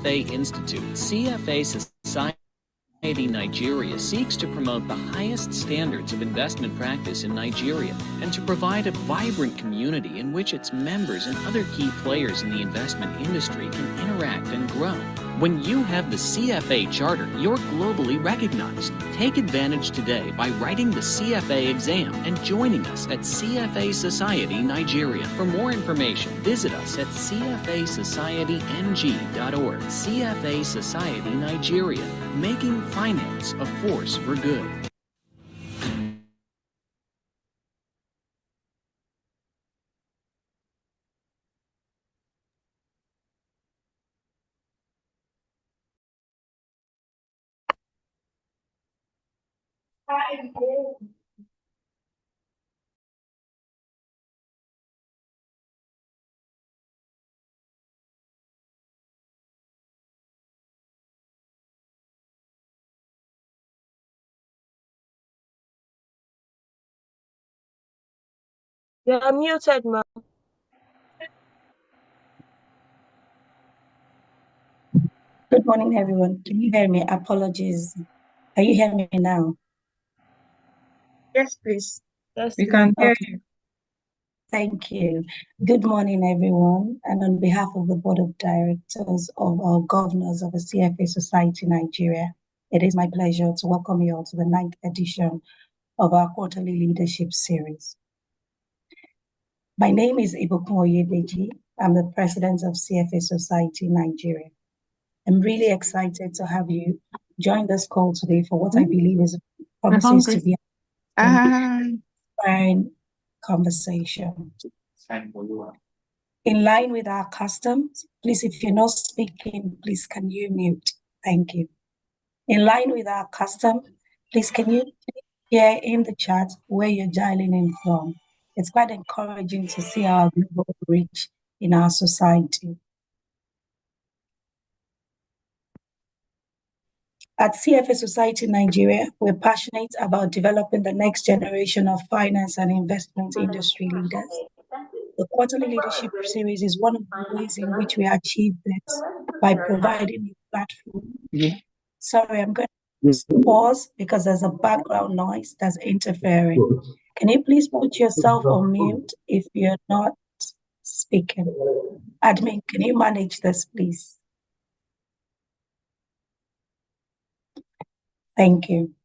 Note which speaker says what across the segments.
Speaker 1: CFA Institute. CFA Society Nigeria seeks to promote the highest standards of investment practice in Nigeria and to provide a vibrant community in which its members and other key players in the investment industry can interact and grow. When you have the CFA charter, you're globally recognized. Take advantage today by writing the CFA exam and joining us at CFA Society Nigeria. For more information, visit us at cfasocietyn.org. CFA Society Nigeria, making finance a force for good.
Speaker 2: You're muted, ma'am.
Speaker 3: Good morning, everyone. Can you hear me? Apologies. Are you hearing me now?
Speaker 2: Yes, please.
Speaker 4: Yes, we can hear you.
Speaker 3: Thank you. Good morning, everyone. And on behalf of the Board of Directors of our Governors of the CFA Society Nigeria, it is my pleasure to welcome you all to the 9th edition of our quarterly leadership series. My name is Ibukun Oyedeji. I'm the president of CFA Society Nigeria. I'm really excited to have you join this call today for what I believe is promises to be an inspiring conversation. In line with our customs, please, if you're not speaking, please can you mute? Thank you. In line with our custom, please can you share in the chat where you're dialing in from? It's quite encouraging to see our global reach in our society. At CFA Society Nigeria, we're passionate about developing the next generation of finance and investment industry leaders. The quarterly leadership series is one of the ways in which we achieve this by providing a platform. Sorry, I'm going to pause because there's a background noise that's interfering. Can you please put yourself on mute if you're not speaking? Admin, can you manage this, please? Thank you.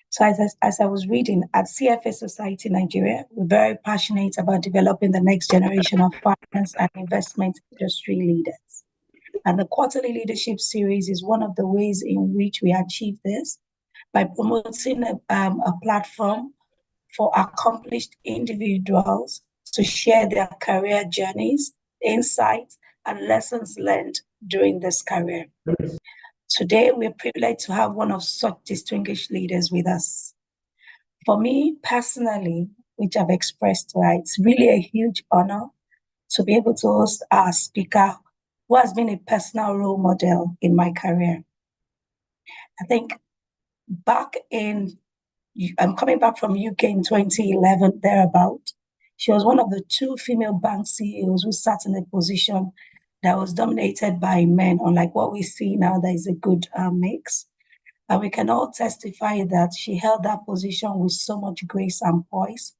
Speaker 3: So as I was reading, at CFA Society Nigeria, we're very passionate about developing the next generation of finance and investment industry leaders. And the quarterly leadership series is one of the ways in which we achieve this by promoting a platform for accomplished individuals to share their career journeys, insights, and lessons learned during this career. Today, we're privileged to have one of such distinguished leaders with us. For me personally, which I've expressed to her, it's really a huge honor to be able to host our speaker who has been a personal role model in my career. I think I'm coming back from UK in 2011, thereabout. She was one of the 2 female bank CEOs who sat in a position that was dominated by men, unlike what we see now, there is a good mix. And we can all testify that she held that position with so much grace and poise.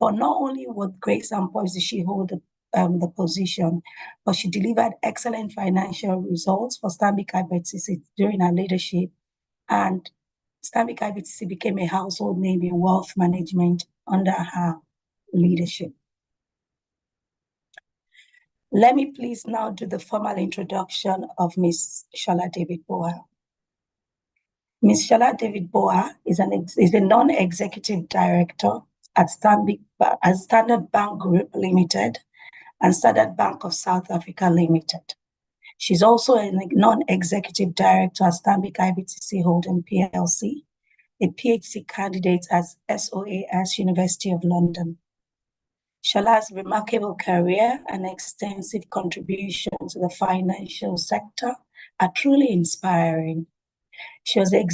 Speaker 3: But not only with grace and poise did she hold the position, but she delivered excellent financial results for Stanbic IBTC during her leadership. And Stanbic IBTC became a household name in wealth management under her leadership. Let me please now do the formal introduction of Ms. Sola David-Borha. Ms. Sola David-Borha is a non-executive director at Standard Bank Group Limited and Standard Bank of South Africa Limited. She's also a non-executive director at Stanbic IBTC Holding PLC, a PhD candidate at SOAS University of London. Sola's remarkable career and extensive contribution to the financial sector are truly inspiring. She was the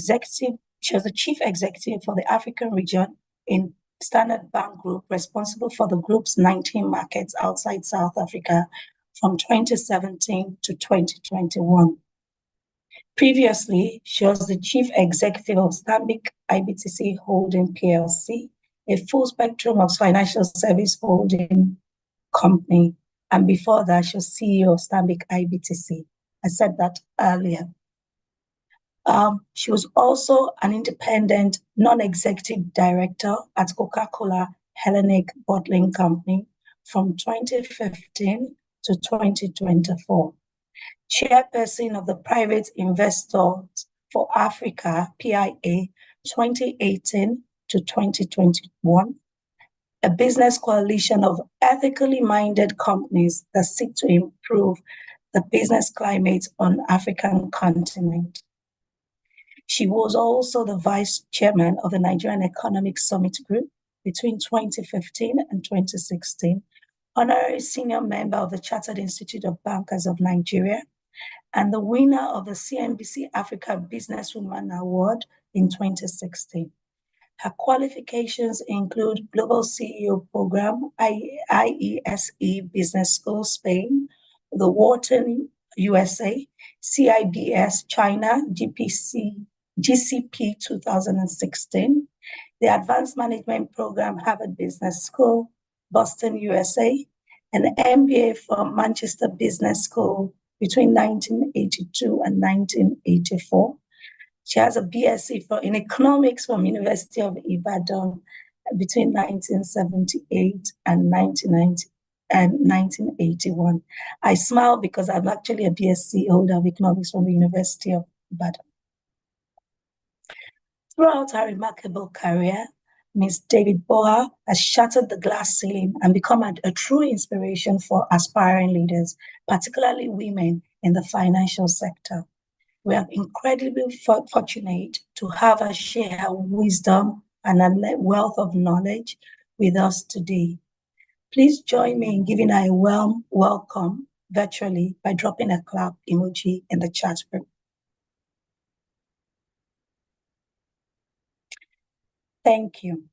Speaker 3: chief executive for the African region in Standard Bank Group, responsible for the group's 19 markets outside South Africa, from 2017 to 2021. Previously, she was the Chief Executive of Stanbic IBTC Holding PLC, a full spectrum of financial service holding company. And before that, she was CEO of Stanbic IBTC. I said that earlier. She was also an independent non-executive director at Coca-Cola Hellenic Bottling Company from 2015 to 2024. Chairperson of the Private Investors for Africa, PIA, 2018 to 2021, a business coalition of ethically minded companies that seek to improve the business climate on the African continent. She was also the vice chairman of the Nigerian Economic Summit Group between 2015 and 2016, honorary senior member of the Chartered Institute of Bankers of Nigeria, and the winner of the CNBC Africa Businesswoman Award in 2016. Her qualifications include Global CEO Program, IESE Business School, Spain, the Wharton, USA, CIBS, China, GCP 2016, the Advanced Management Program, Harvard Business School, Boston, USA, an MBA from Manchester Business School between 1982 and 1984. She has a BSc in economics from University of Ibadan between 1978 and 1981. I smile because I'm actually a BSc holder of economics from the University of Ibadan. Throughout her remarkable career, Ms. David-Borha has shattered the glass ceiling and become a true inspiration for aspiring leaders, particularly women in the financial sector. We are incredibly fortunate to have her share her wisdom and a wealth of knowledge with us today. Please join me in giving her a warm welcome virtually by dropping a clap emoji in the chat room. Thank you.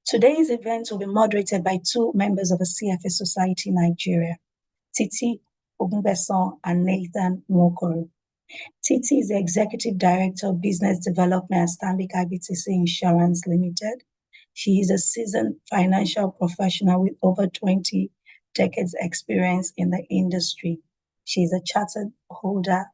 Speaker 3: Today's event will be moderated by two members of the CFA Society Nigeria, Titi Ogunbesan and Nathan Nwokoro. Titi is the Executive Director of Business Development at Stanbic IBTC Insurance Limited. She is a seasoned financial professional with over 20 decades experience in the industry. She is a chartered holder.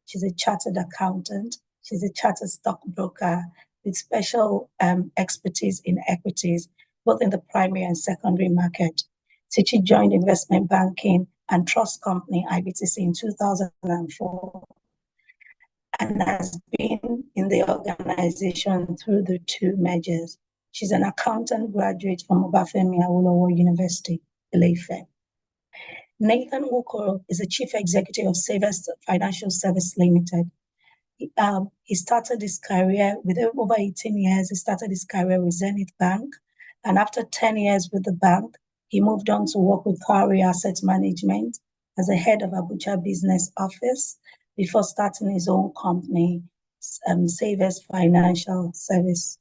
Speaker 3: She's a chartered accountant. She's a chartered stockbroker with special expertise in equities, both in the primary and secondary market. Titi joined investment banking and trust company IBTC in 2004 and has been in the organization through the two mergers. She's an accountant graduate from Obafemi Awolowo University, Ile-Ife. Nathan Nwokoro is the Chief Executive of Savers Financial Service Limited. He started his career with over 18 years. He started his career with Zenith Bank. And after 10 years with the bank, he moved on to work with Kauri Asset Management as the head of Abuja Business Office before starting his own company, Savers Financial Service.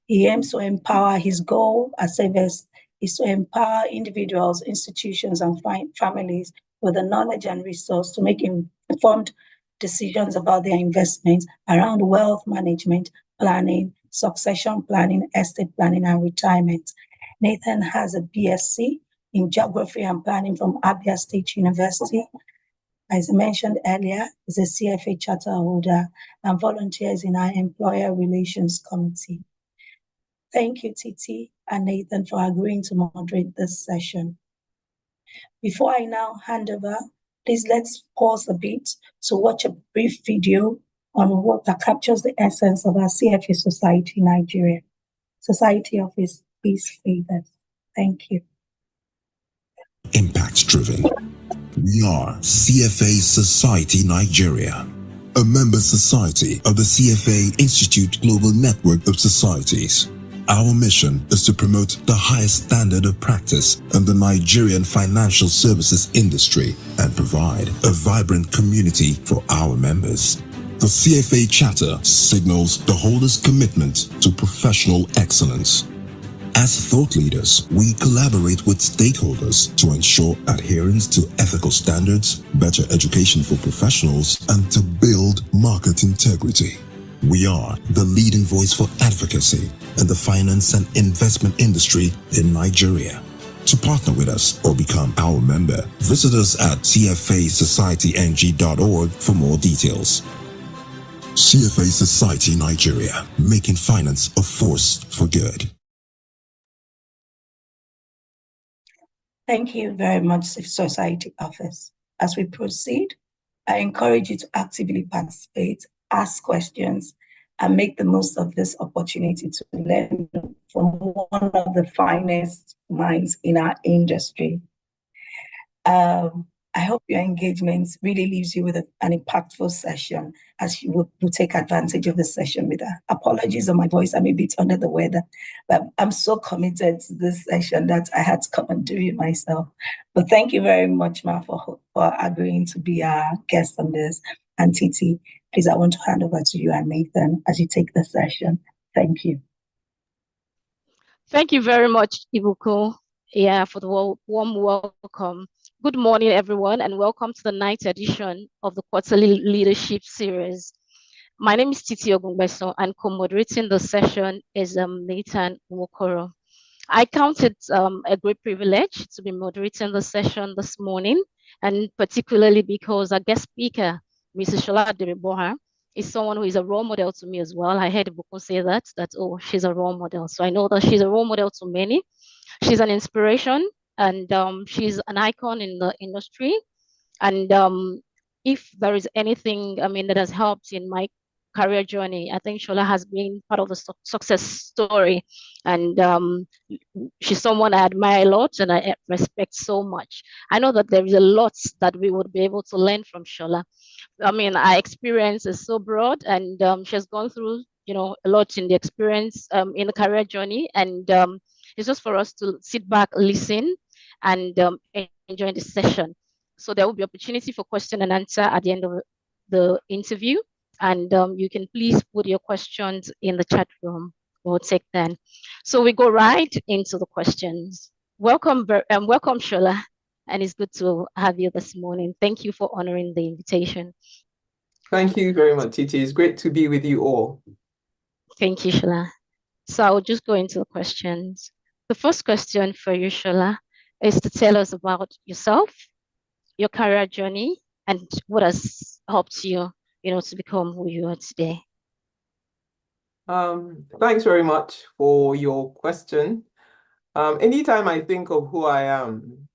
Speaker 3: He aims to empower, his goal at Savers is to empower individuals, institutions, and families with the knowledge and resource to make informed decisions about their investments around wealth management, planning, succession planning, estate planning, and retirement. Nathan has a BSc in Geography and Planning from Abia State University. As I mentioned earlier, is a CFA charter holder and volunteers in our Employer Relations Committee. Thank you, Titi and Nathan, for agreeing to moderate this session. Before I now hand over, please let's pause a bit to watch a brief video on what that captures the essence of our CFA Society Nigeria. Society Office, please favored. Thank you.
Speaker 4: Impact driven. We are CFA Society Nigeria, a member society of the CFA Institute Global Network of Societies. Our mission is to promote the highest standard of practice in the Nigerian financial services industry and provide a vibrant community for our members. The CFA Charter signals the holder's commitment to professional excellence. As thought leaders, we collaborate with stakeholders to ensure adherence to ethical standards, better education for professionals, and to build market integrity. We are the leading voice for advocacy in the finance and investment industry in Nigeria. To partner with us or become our member, visit us at cfasocietyng.org for more details. CFA Society Nigeria, making finance a force for good.
Speaker 3: Thank you very much, Society Office. As we proceed, I encourage you to actively participate, ask questions, and make the most of this opportunity to learn from one of the finest minds in our industry. I hope your engagement really leaves you with an impactful session as you will take advantage of the session with her. Apologies on my voice, I'm a bit under the weather, but I'm so committed to this session that I had to come and do it myself. But thank you very much, Ma, for agreeing to be our guest on this. And Titi, please, I want to hand over to you and Nathan as you take the session. Thank you.
Speaker 5: Thank you very much, Ibuku, for the warm welcome. Good morning, everyone, and welcome to the 9th edition of the Quarterly Leadership Series. My name is Titi Ogungbeso, and co-moderating the session is Nathan Wokoro. I count it a great privilege to be moderating the session this morning, and particularly because our guest speaker, Mrs. Sola David-Borha, is someone who is a role model to me as well. I heard Ibuku say that, oh, she's a role model. So I know that she's a role model to many. She's an inspiration, and she's an icon in the industry. And if there is anything, that has helped in my career journey, I think Shola has been part of the success story. And she's someone I admire a lot and I respect so much. I know that there is a lot that we would be able to learn from Shola. Our experience is so broad, and she has gone through, a lot in the experience in the career journey. And it's just for us to sit back, listen, and enjoy the session. So there will be opportunity for question and answer at the end of the interview. And you can please put your questions in the chat room. We'll take them. So we go right into the questions. Welcome, Shola. And it's good to have you this morning. Thank you for honoring the invitation.
Speaker 6: Thank you very much, Titi. It's great to be with you all.
Speaker 5: Thank you, Shola. So I'll just go into the questions. The first question for you, Shola, is to tell us about yourself, your career journey, and what has helped you, to become who you are today.
Speaker 6: Thanks very much for your question. Anytime I think of who I am,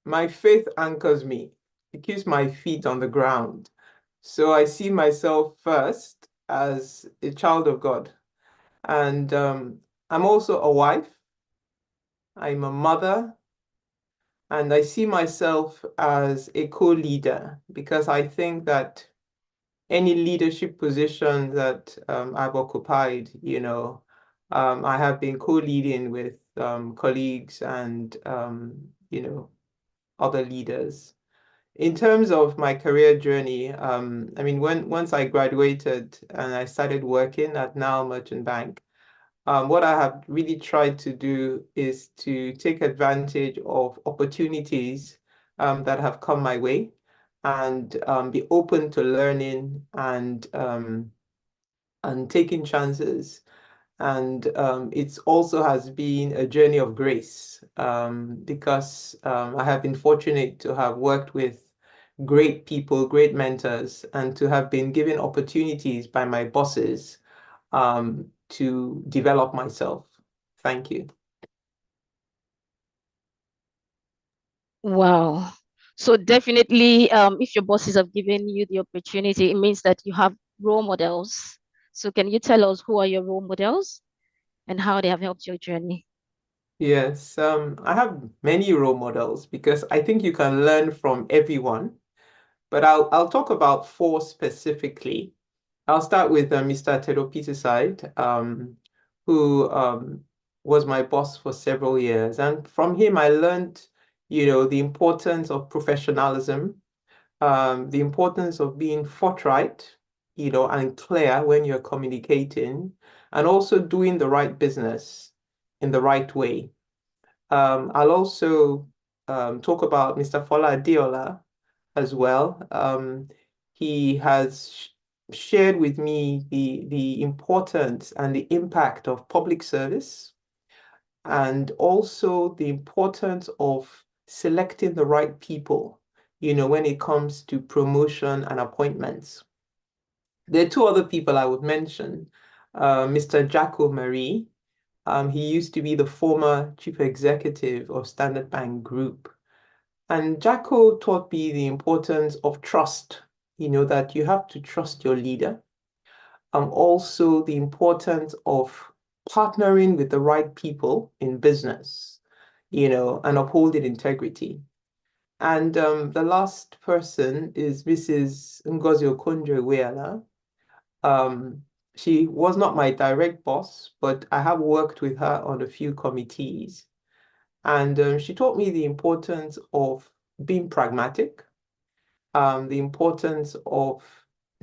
Speaker 6: my faith anchors me. It keeps my feet on the ground. So I see myself first as a child of God. And I'm also a wife. I'm a mother. And I see myself as a co-leader because I think that any leadership position that I've occupied, I have been co-leading with colleagues and, other leaders. In terms of my career journey, once I graduated and I started working at Now Merchant Bank, what I have really tried to do is to take advantage of opportunities that have come my way and be open to learning and taking chances. And it also has been a journey of grace because I have been fortunate to have worked with great people, great mentors, and to have been given opportunities by my bosses to develop myself. Thank you.
Speaker 5: Wow. So definitely, if your bosses have given you the opportunity, it means that you have role models. So can you tell us who are your role models and how they have helped your journey?
Speaker 6: Yes, I have many role models because I think you can learn from everyone. But I'll talk about 4 specifically. I'll start with Mr. Tedo Peterside, who was my boss for several years. And from him, I learned, the importance of professionalism, the importance of being forthright, and clear when you're communicating, and also doing the right business in the right way. I'll also talk about Mr. Fola Adeola as well. He has shared with me the importance and the impact of public service, and also the importance of selecting the right people, when it comes to promotion and appointments. There are two other people I would mention. Mr. Jacko Marie. He used to be the former chief executive of Standard Bank Group. And Jacko taught me the importance of trust, that you have to trust your leader. Also the importance of partnering with the right people in business, and upholding integrity. And the last person is Mrs. Ngozi Okonjo-Iweala. She was not my direct boss, but I have worked with her on a few committees. And she taught me the importance of being pragmatic, the importance of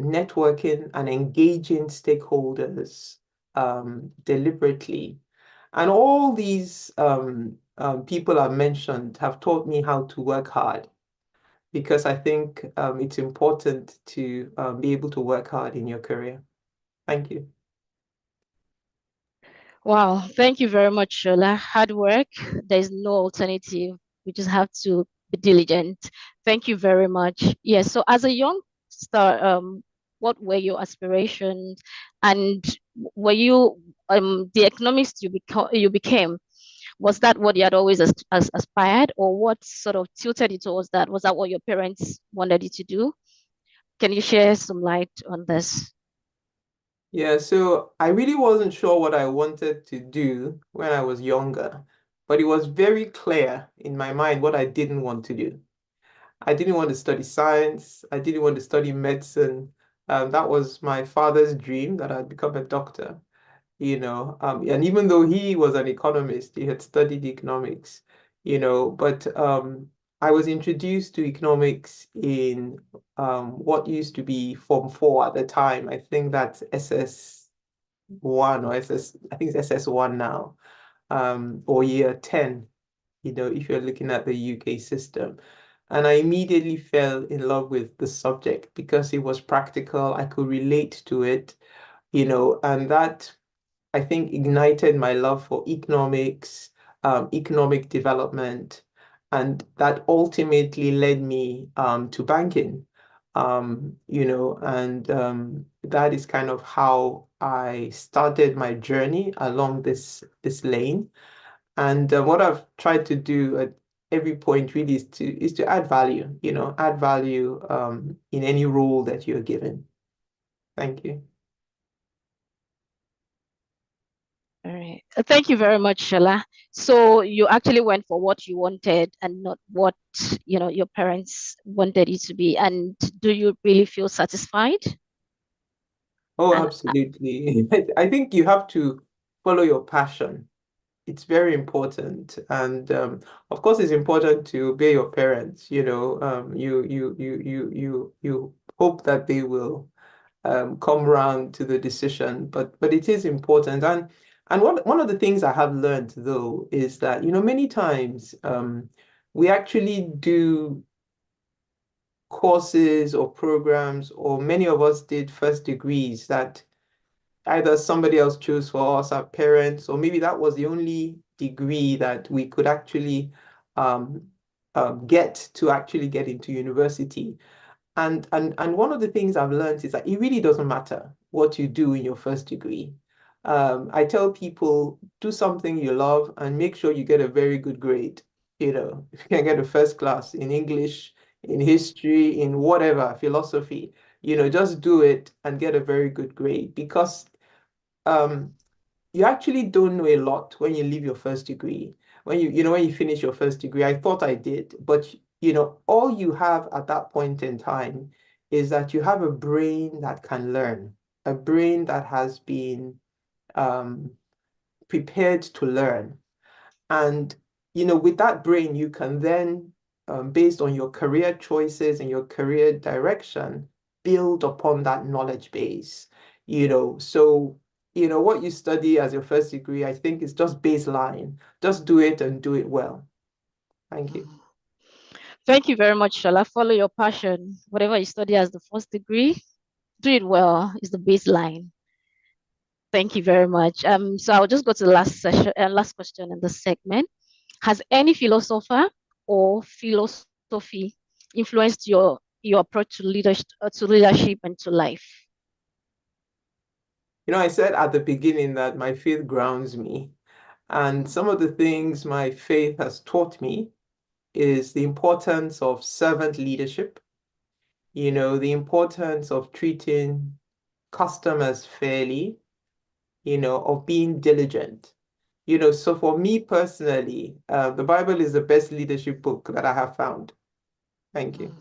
Speaker 6: networking and engaging stakeholders deliberately. And all these people I've mentioned have taught me how to work hard, because I think it's important to be able to work hard in your career. Thank you.
Speaker 5: Wow, thank you very much, Shola. Hard work, there's no alternative. We just have to be diligent. Thank you very much. Yes, so as a young star, what were your aspirations, and were you the economist you became? Was that what you had always aspired, or what sort of tilted you towards that? Was that what your parents wanted you to do? Can you share some light on this?
Speaker 6: Yeah, so I really wasn't sure what I wanted to do when I was younger, but it was very clear in my mind what I didn't want to do. I didn't want to study science. I didn't want to study medicine. That was my father's dream, that I'd become a doctor, and even though he was an economist, he had studied economics, but I was introduced to economics in what used to be Form 4 at the time. I think that's SS1 or I think it's SS1 now, or year 10, if you're looking at the UK system. And I immediately fell in love with the subject because it was practical. I could relate to it, and that, I think, ignited my love for economics, economic development, and that ultimately led me to banking. And that is kind of how I started my journey along this lane. And what I've tried to do at every point really is to add value, add value in any role that you're given. Thank you.
Speaker 5: All right. Thank you very much, Shola. So you actually went for what you wanted and not what, your parents wanted you to be. And do you really feel satisfied?
Speaker 6: Oh,
Speaker 5: And
Speaker 6: absolutely. I think you have to follow your passion. It's very important. And of course, it's important to obey your parents. You hope that they will come around to the decision, but it is important. And one of the things I have learned, though, is that, many times we actually do courses or programs, or many of us did first degrees that either somebody else chose for us, our parents, or maybe that was the only degree that we could actually um, get to actually get into university. And one of the things I've learned is that it really doesn't matter what you do in your first degree. I tell people, do something you love and make sure you get a very good grade. If you can get a first class in English, in history, in whatever, philosophy, just do it and get a very good grade, because um, you actually don't know a lot when you leave your first degree. When you finish your first degree, I thought I did, but all you have at that point in time is that you have a brain that can learn, a brain that has been um, prepared to learn. And with that brain, you can then, based on your career choices and your career direction, build upon that knowledge base. So what you study as your first degree, I think is just baseline. Just do it and do it well. Thank you.
Speaker 5: Thank you very much, Shola. Follow your passion. Whatever you study as the first degree, do it well is the baseline. Thank you very much. So I'll just go to the last question in this segment. Has any philosopher or philosophy influenced your approach to leadership and to life?
Speaker 6: I said at the beginning that my faith grounds me. And some of the things my faith has taught me is the importance of servant leadership, the importance of treating customers fairly, of being diligent. So for me personally, the Bible is the best leadership book that I have found. Thank you.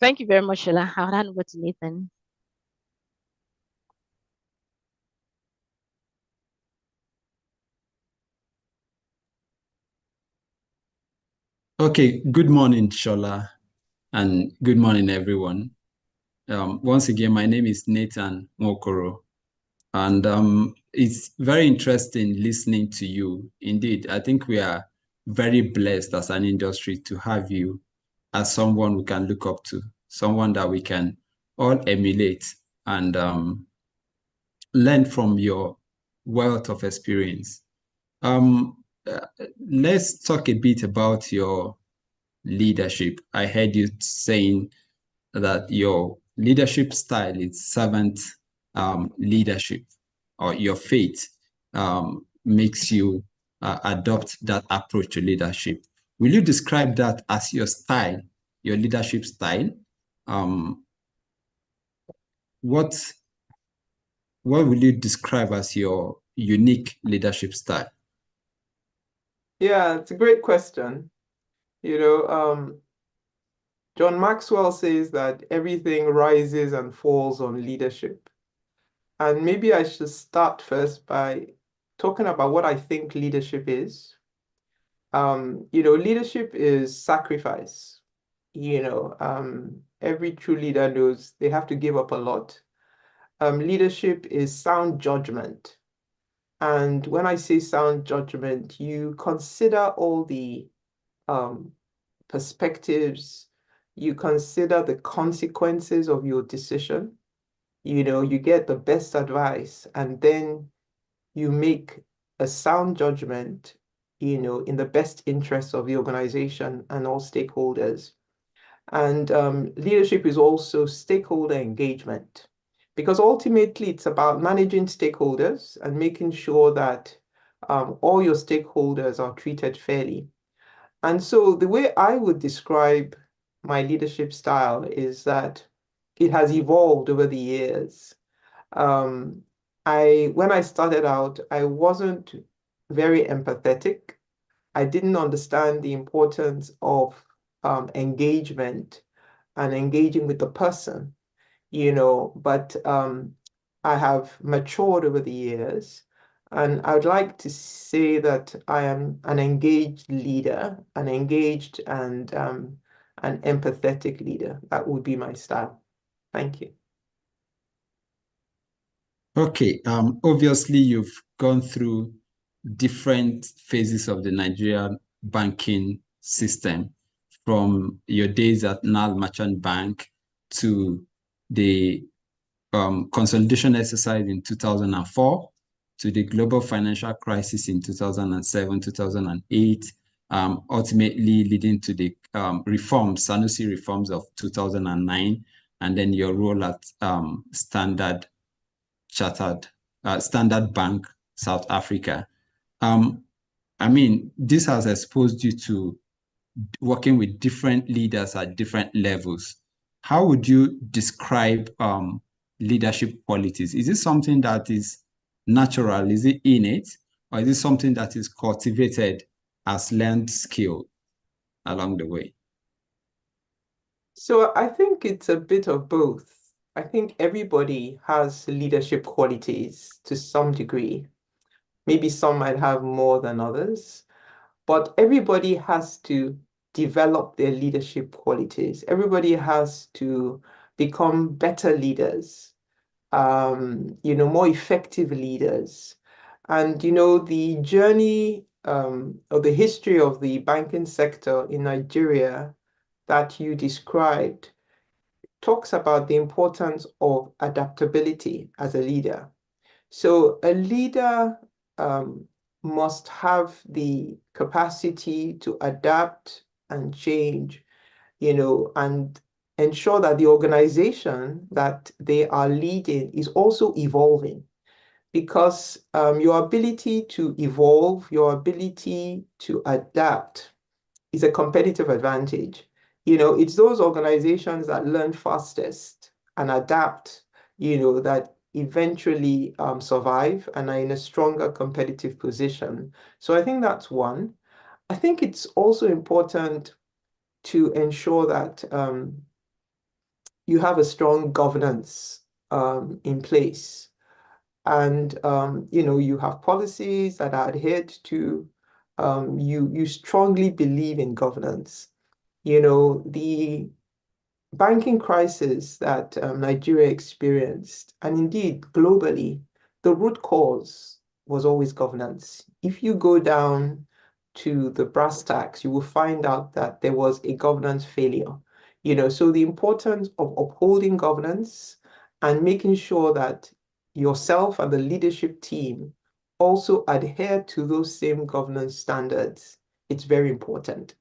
Speaker 5: Thank you very much, Shola. I'll hand over to Nathan.
Speaker 7: Okay, good morning, Shola, and good morning, everyone. Once again, my name is Nathan Mokoro, and it's very interesting listening to you. Indeed, I think we are very blessed as an industry to have you as someone we can look up to, someone that we can all emulate and learn from your wealth of experience. Let's talk a bit about your leadership. I heard you saying that your leadership style is servant leadership, or your faith makes you adopt that approach to leadership. Will you describe that as your style, your leadership style? What will you describe as your unique leadership style?
Speaker 6: Yeah, it's a great question. John Maxwell says that everything rises and falls on leadership. And maybe I should start first by talking about what I think leadership is. Leadership is sacrifice. Every true leader knows they have to give up a lot. Leadership is sound judgment. And when I say sound judgment, you consider all the perspectives, you consider the consequences of your decision. You get the best advice, and then you make a sound judgment, in the best interest of the organization and all stakeholders. And leadership is also stakeholder engagement, because ultimately it's about managing stakeholders and making sure that all your stakeholders are treated fairly. And so the way I would describe my leadership style is that it has evolved over the years. When I started out, I wasn't very empathetic. I didn't understand the importance of engagement and engaging with the person, but I have matured over the years. And I would like to say that I am an engaged leader, an engaged and an empathetic leader. That would be my style. Thank you.
Speaker 7: Okay, obviously you've gone through different phases of the Nigerian banking system, from your days at NAL Merchant Bank to the consolidation exercise in 2004, to the global financial crisis in 2007, 2008, ultimately leading to the Sanusi reforms of 2009, and then your role at Standard Bank, South Africa. I mean, this has exposed you to working with different leaders at different levels. How would you describe leadership qualities? Is it something that is natural? Is it innate? Or is it something that is cultivated as learned skill along the way?
Speaker 6: So I think it's a bit of both. I think everybody has leadership qualities to some degree. Maybe some might have more than others, but everybody has to develop their leadership qualities. Everybody has to become better leaders. more effective leaders. And, the journey or the history of the banking sector in Nigeria that you described talks about the importance of adaptability as a leader. So a leader must have the capacity to adapt and change, and ensure that the organization that they are leading is also evolving. Because your ability to evolve, your ability to adapt is a competitive advantage. It's those organizations that learn fastest and adapt, that eventually survive and are in a stronger competitive position. So I think that's one. I think it's also important to ensure that you have a strong governance in place. And you have policies that are adhered to. You strongly believe in governance. The banking crisis that Nigeria experienced, and indeed globally, the root cause was always governance. If you go down to the brass tacks, you will find out that there was a governance failure. So the importance of upholding governance and making sure that yourself and the leadership team also adhere to those same governance standards, it's very important.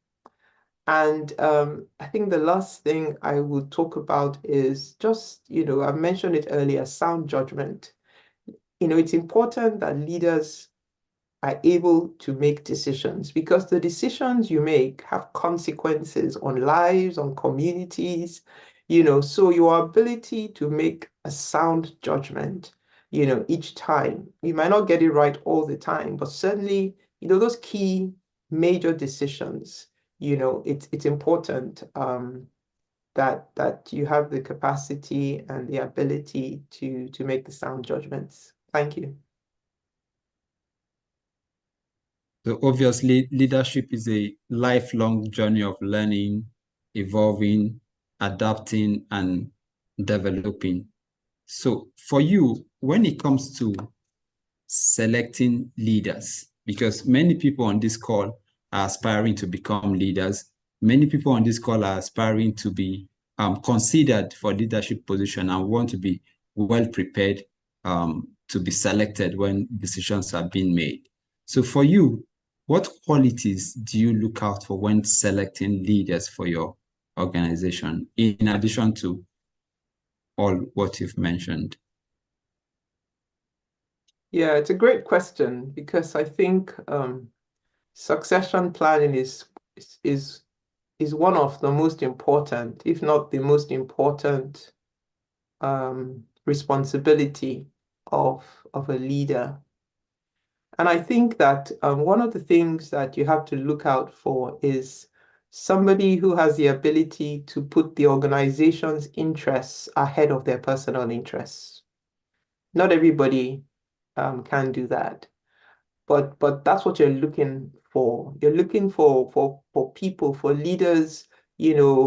Speaker 6: And I think the last thing I would talk about is just, I mentioned it earlier, sound judgment. It's important that leaders are able to make decisions, because the decisions you make have consequences on lives, on communities, so your ability to make a sound judgment, each time. You might not get it right all the time, but certainly, those key major decisions, it's important that you have the capacity and the ability to make the sound judgments. Thank you.
Speaker 7: So obviously, leadership is a lifelong journey of learning, evolving, adapting, and developing. So for you, when it comes to selecting leaders, because many people on this call are aspiring to become leaders, many people on this call are aspiring to be considered for leadership position and want to be well prepared to be selected when decisions are being made. So for you, what qualities do you look out for when selecting leaders for your organization, in addition to all what you've mentioned?
Speaker 6: Yeah, it's a great question, because I think succession planning is one of the most important, if not the most important, responsibility of a leader. And I think that one of the things that you have to look out for is somebody who has the ability to put the organization's interests ahead of their personal interests. Not everybody can do that, but that's what you're looking for. You're looking for people, for leaders, that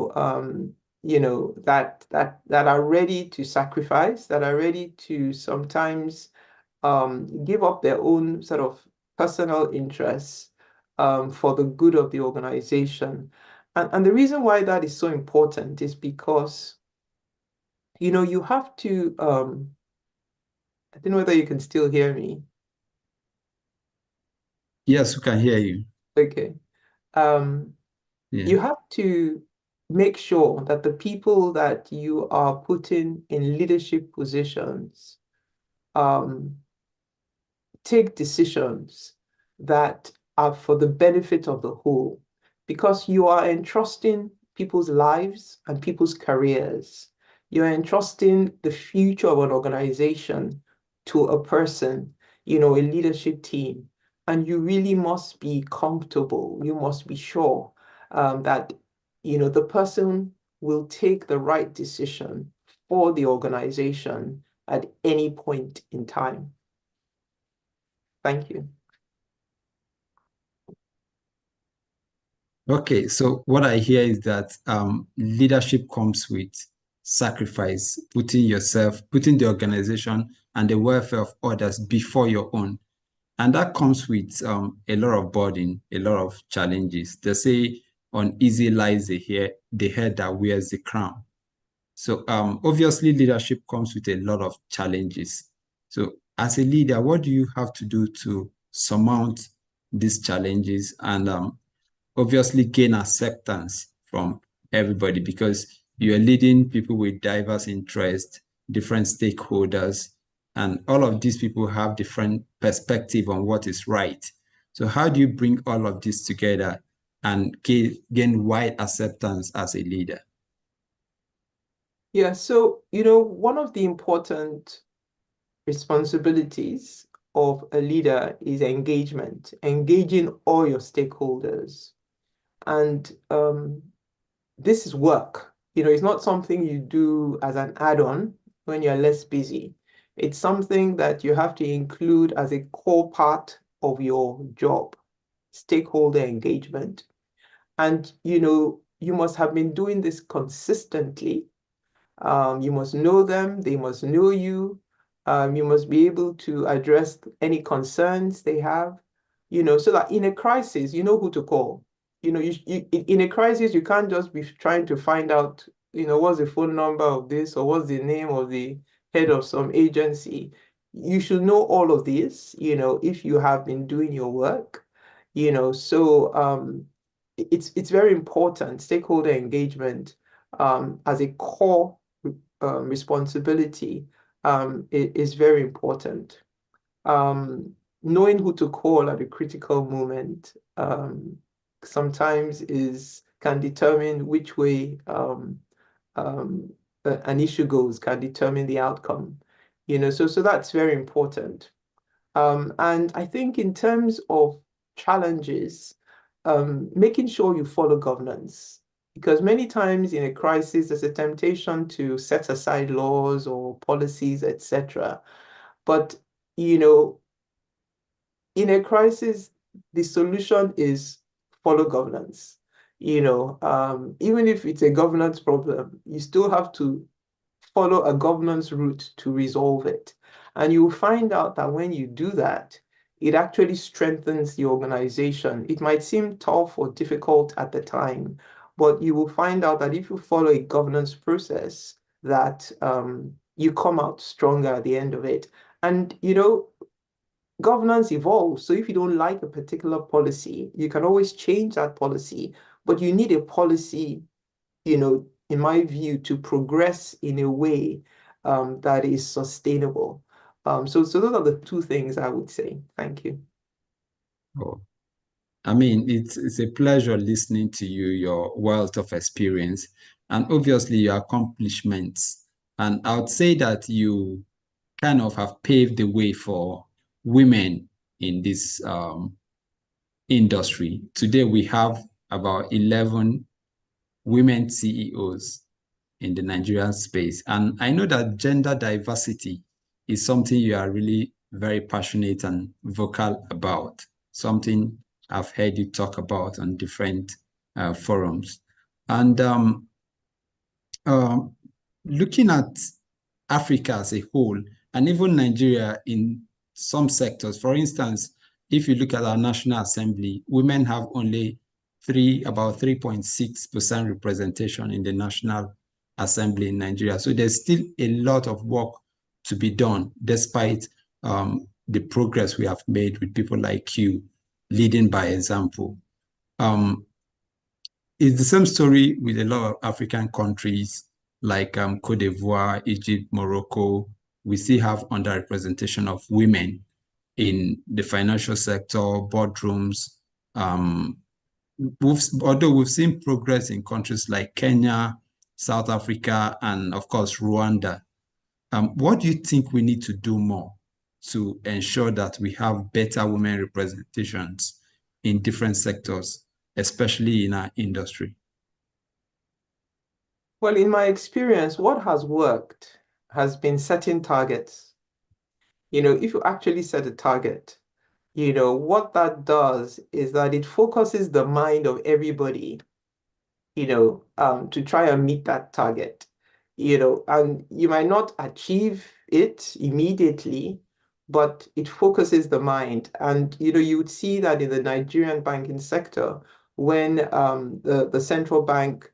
Speaker 6: are ready to sacrifice, that are ready to sometimes give up their own sort of personal interests for the good of the organization. And the reason why that is so important is because, you have to, I don't know whether you can still hear me.
Speaker 7: Yes, we can hear you.
Speaker 6: Okay. You have to make sure that the people that you are putting in leadership positions take decisions that are for the benefit of the whole, because you are entrusting people's lives and people's careers. You're entrusting the future of an organization to a person, a leadership team. And you really must be comfortable. You must be sure that, the person will take the right decision for the organization at any point in time. Thank you.
Speaker 7: Okay, so what I hear is that leadership comes with sacrifice, putting the organization and the welfare of others before your own. And that comes with a lot of burden, a lot of challenges. They say on easy lies the head that wears the crown. So obviously leadership comes with a lot of challenges. So as a leader, what do you have to do to surmount these challenges and obviously gain acceptance from everybody, because you are leading people with diverse interests, different stakeholders, and all of these people have different perspective on what is right. So how do you bring all of this together and gain wide acceptance as a leader?
Speaker 6: Yeah, so, one of the important responsibilities of a leader is engagement, engaging all your stakeholders. And this is work. It's not something you do as an add-on when you're less busy. It's something that you have to include as a core part of your job, stakeholder engagement. And, you must have been doing this consistently. You must know them, they must know you. You must be able to address any concerns they have, so that in a crisis, you know who to call. In a crisis, you can't just be trying to find out, what's the phone number of this or what's the name of the head of some agency. You should know all of this, if you have been doing your work, so it's very important, stakeholder engagement as a core responsibility is very important. Knowing who to call at a critical moment sometimes can determine which way an issue goes, can determine the outcome. So that's very important. And I think in terms of challenges, making sure you follow governance, because many times in a crisis, there's a temptation to set aside laws or policies, etc. But, in a crisis, the solution is follow governance. Even if it's a governance problem, you still have to follow a governance route to resolve it. And you'll find out that when you do that, it actually strengthens the organization. It might seem tough or difficult at the time, but you will find out that if you follow a governance process, that you come out stronger at the end of it. And, governance evolves. So if you don't like a particular policy, you can always change that policy, but you need a policy, in my view, to progress in a way that is sustainable. So those are the two things I would say. Thank you.
Speaker 7: Oh, I mean, it's a pleasure listening to you, your wealth of experience, and obviously your accomplishments. And I would say that you kind of have paved the way for women in this industry. Today, we have about 11 women CEOs in the Nigerian space. And I know that gender diversity is something you are really very passionate and vocal about, something I've heard you talk about on different forums. And looking at Africa as a whole, and even Nigeria in some sectors, for instance, if you look at our National Assembly, women have only about 3.6% representation in the National Assembly in Nigeria. So there's still a lot of work to be done, despite the progress we have made with people like you leading by example. It's the same story with a lot of African countries like Cote d'Ivoire, Egypt, Morocco. We still have underrepresentation of women in the financial sector, boardrooms. Although we've seen progress in countries like Kenya, South Africa, and of course, Rwanda. What do you think we need to do more to ensure that we have better women representations in different sectors, especially in our industry?
Speaker 6: Well, in my experience, what has worked has been setting targets. If you actually set a target, what that does is that it focuses the mind of everybody, to try and meet that target. and you might not achieve it immediately, but it focuses the mind. And, you would see that in the Nigerian banking sector when the central bank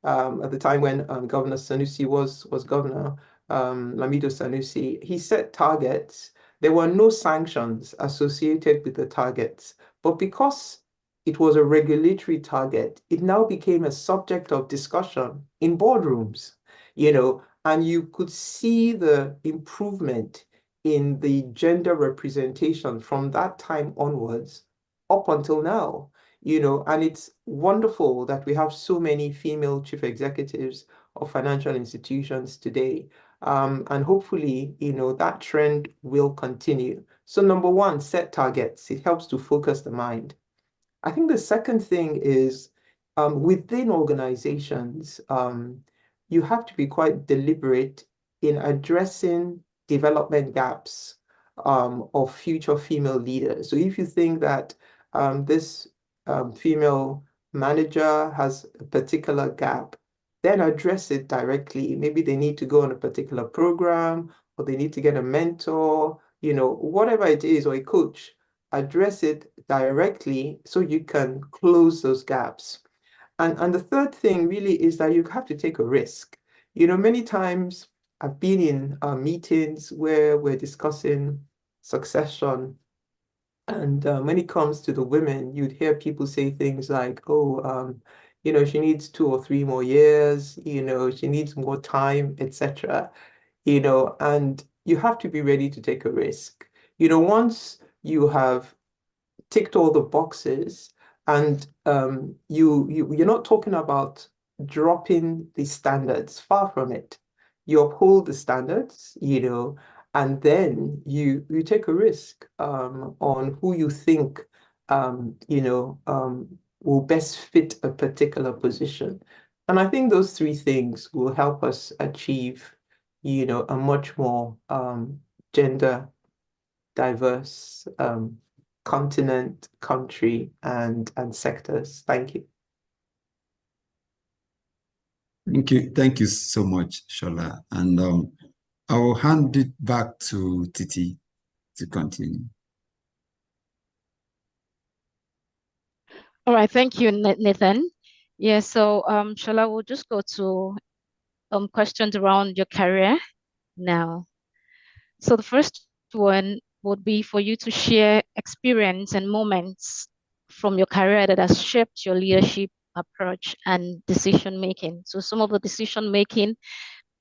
Speaker 6: at the time when Governor Sanusi was governor, Lamido Sanusi, he set targets. There were no sanctions associated with the targets, but because it was a regulatory target, it now became a subject of discussion in boardrooms, and you could see the improvement in the gender representation from that time onwards up until now. And it's wonderful that we have so many female chief executives of financial institutions today. And hopefully, that trend will continue. So number one, set targets. It helps to focus the mind. I think the second thing is within organizations, you have to be quite deliberate in addressing development gaps of future female leaders. So if you think that this female manager has a particular gap, then address it directly. Maybe they need to go on a particular program, or they need to get a mentor, whatever it is, or a coach. Address it directly so you can close those gaps. And the third thing really is that you have to take a risk. Many times I've been in meetings where we're discussing succession, and when it comes to the women, you'd hear people say things like, oh, she needs 2 or 3 more years, she needs more time, etc. And you have to be ready to take a risk. Once you have ticked all the boxes, and you're not talking about dropping the standards, far from it. You uphold the standards, and then you take a risk on who you think will best fit a particular position. And I think those three things will help us achieve, a much more gender diverse continent, country, and sectors. Thank you.
Speaker 7: Thank you. Thank you so much, Shola. And I will hand it back to Titi to continue.
Speaker 5: All right, thank you, Nathan. Yeah, so Shola, we'll just go to questions around your career now. So the first one would be for you to share experience and moments from your career that has shaped your leadership approach and decision making. So some of the decision making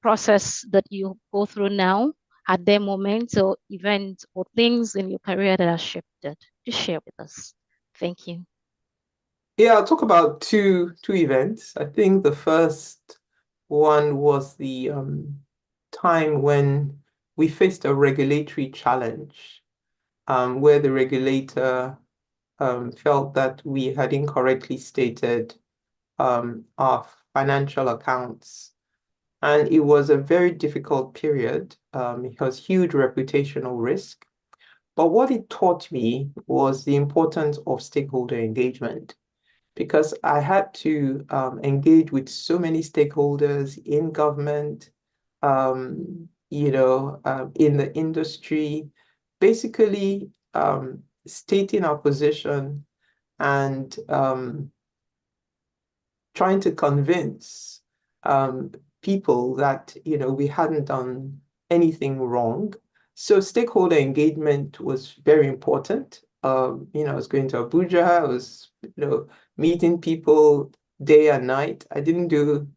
Speaker 5: process that you go through now, are there moments or events or things in your career that have shaped it? Just share with us. Thank you.
Speaker 6: Yeah, I'll talk about two events. I think the first one was the time when we faced a regulatory challenge, where the regulator felt that we had incorrectly stated our financial accounts. And it was a very difficult period. It was huge reputational risk. But what it taught me was the importance of stakeholder engagement, because I had to engage with so many stakeholders in government, in the industry, basically stating our position and trying to convince people that we hadn't done anything wrong. So stakeholder engagement was very important. I was going to Abuja, I was meeting people day and night. I didn't do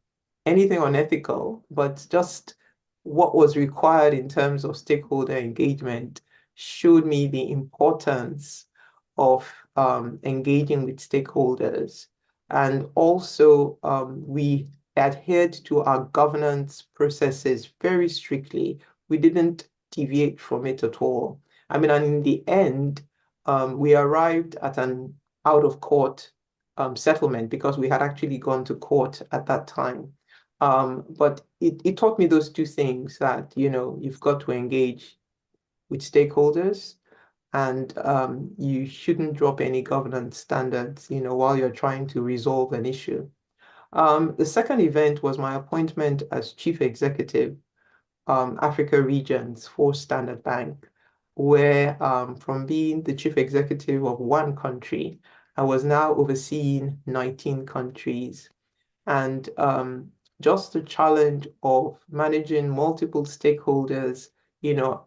Speaker 6: anything unethical, but just what was required in terms of stakeholder engagement showed me the importance of engaging with stakeholders. And also, we adhered to our governance processes very strictly. We didn't deviate from it at all. I mean, and in the end, we arrived at an out-of-court settlement because we had actually gone to court at that time. But it taught me those two things, that, you've got to engage with stakeholders, and you shouldn't drop any governance standards, while you're trying to resolve an issue. The second event was my appointment as Chief Executive, Africa Regions for Standard Bank, where from being the Chief Executive of one country, I was now overseeing 19 countries. And just the challenge of managing multiple stakeholders,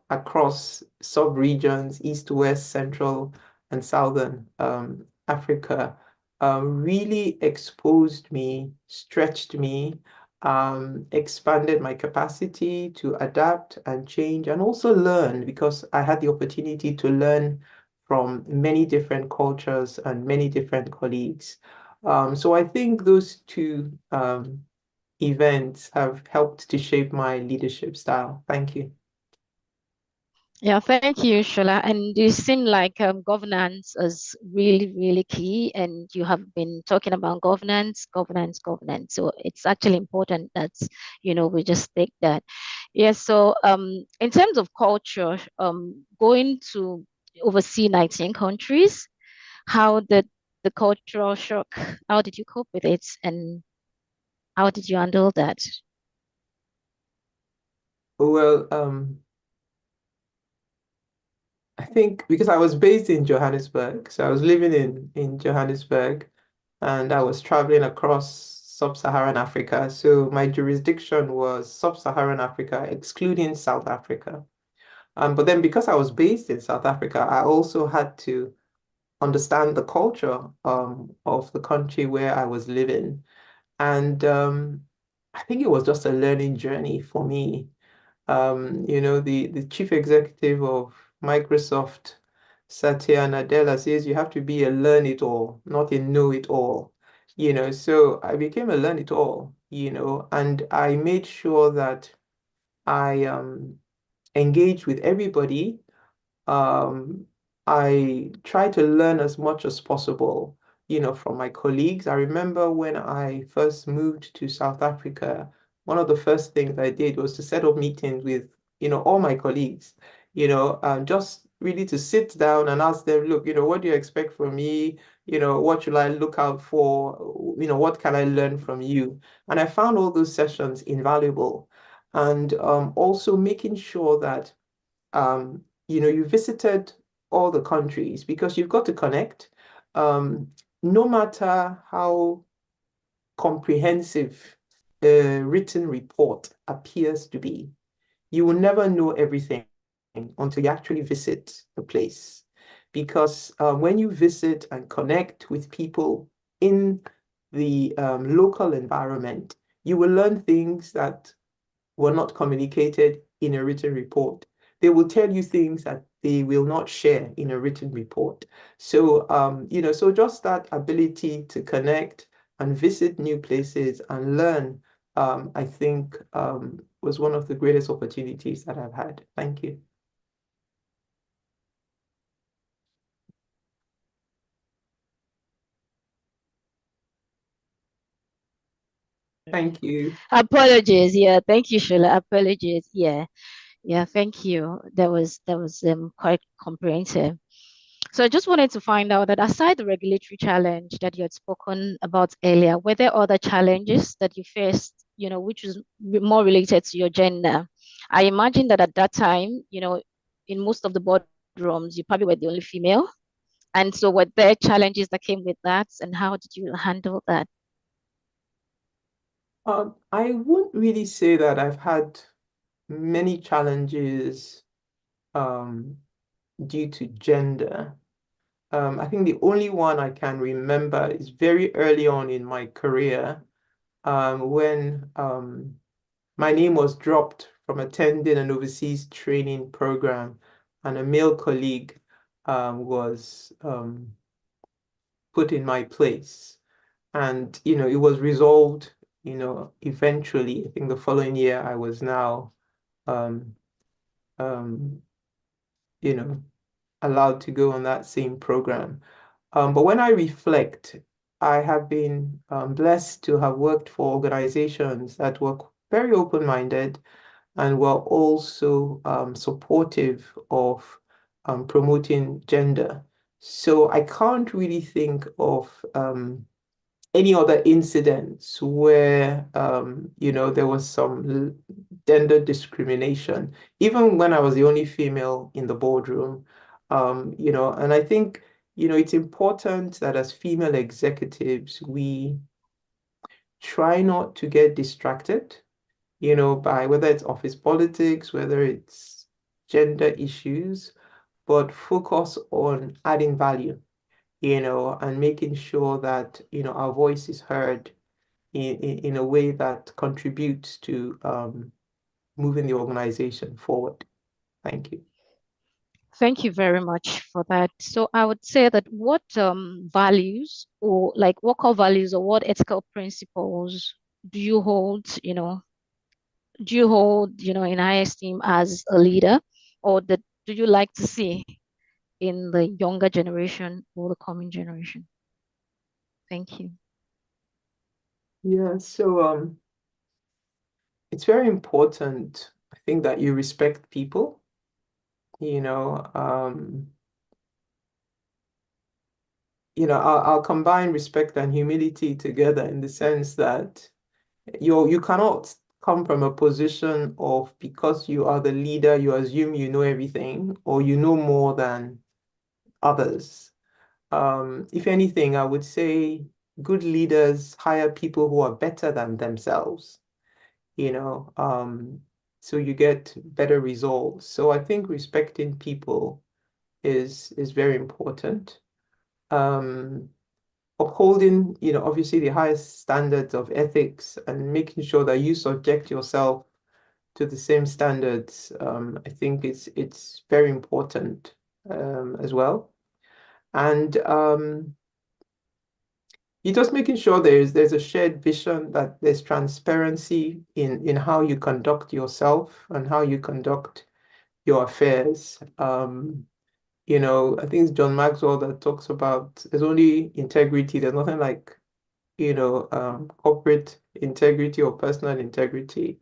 Speaker 6: across sub-regions, East, West, Central, and Southern Africa, really exposed me, stretched me, expanded my capacity to adapt and change and also learn, because I had the opportunity to learn from many different cultures and many different colleagues. So I think those two events have helped to shape my leadership style. Thank you.
Speaker 5: Yeah, thank you, Shola. And you seem like governance is really, really key. And you have been talking about governance, governance, governance. So it's actually important that, we just take that. Yeah, so in terms of culture, going to oversee 19 countries, how did the cultural shock, how did you cope with it? And how did you handle that?
Speaker 6: Well, I think because I was based in Johannesburg, so I was living in Johannesburg, and I was traveling across sub-Saharan Africa. So my jurisdiction was sub-Saharan Africa, excluding South Africa. But then because I was based in South Africa, I also had to understand the culture of the country where I was living. And I think it was just a learning journey for me. The chief executive of Microsoft, Satya Nadella, says you have to be a learn it all, not a know it all. So I became a learn it all, and I made sure that I engaged with everybody. um, I try to learn as much as possible, from my colleagues. I remember when I first moved to South Africa, one of the first things I did was to set up meetings with, all my colleagues, just really to sit down and ask them, look, what do you expect from me? What should I look out for? What can I learn from you? And I found all those sessions invaluable. And also making sure that you visited all the countries, because you've got to connect. No matter how comprehensive a written report appears to be, you will never know everything until you actually visit the place. Because when you visit and connect with people in the local environment, you will learn things that were not communicated in a written report. They will tell you things that they will not share in a written report. So, so just that ability to connect and visit new places and learn, I think, was one of the greatest opportunities that I've had. Thank you. Thank you.
Speaker 5: Apologies. Yeah, thank you, Shola. Apologies. Yeah. Yeah, thank you. That was quite comprehensive. So I just wanted to find out that aside the regulatory challenge that you had spoken about earlier, were there other challenges that you faced, which was more related to your gender? I imagine that at that time, in most of the boardrooms, you probably were the only female. And so were there challenges that came with that, and how did you handle that?
Speaker 6: I wouldn't really say that I've had many challenges due to gender. I think the only one I can remember is very early on in my career, when my name was dropped from attending an overseas training program, and a male colleague was put in my place. And, it was resolved, eventually. I think the following year I was now, um, um, you know, allowed to go on that same program. But when I reflect, I have been blessed to have worked for organizations that were very open-minded and were also supportive of promoting gender. So I can't really think of any other incidents where there was some gender discrimination, even when I was the only female in the boardroom. And I think it's important that as female executives we try not to get distracted, by whether it's office politics, whether it's gender issues, but focus on adding value, and making sure that, our voice is heard in a way that contributes to moving the organization forward. Thank you.
Speaker 5: Thank you very much for that. So I would say that what values or like what core values or what ethical principles do you hold, in high esteem as a leader, or that do you like to see in the younger generation or the coming generation? Thank you.
Speaker 6: Yeah, so it's very important, I think, that you respect people, I'll combine respect and humility together in the sense that you cannot come from a position of, because you are the leader, you assume you know everything or you know more than others. If anything, I would say good leaders hire people who are better than themselves, so you get better results. So I think respecting people is very important. Upholding, obviously the highest standards of ethics and making sure that you subject yourself to the same standards, I think it's very important as well. And you're just making sure there's a shared vision, that there's transparency in how you conduct yourself and how you conduct your affairs. I think it's John Maxwell that talks about there's only integrity. There's nothing like, corporate integrity or personal integrity.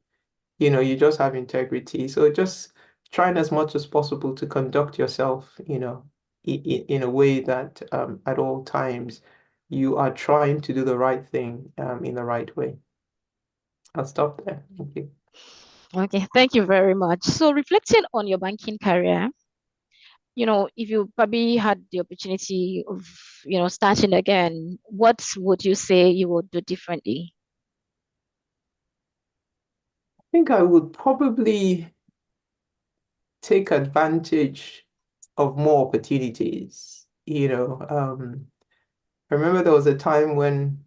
Speaker 6: You just have integrity. So just trying as much as possible to conduct yourself, in a way that at all times you are trying to do the right thing in the right way. I'll stop there. Thank you.
Speaker 5: Okay, thank you very much. So reflecting on your banking career, if you probably had the opportunity of, starting again, what would you say you would do differently?
Speaker 6: I think I would probably take advantage of more opportunities. I remember there was a time when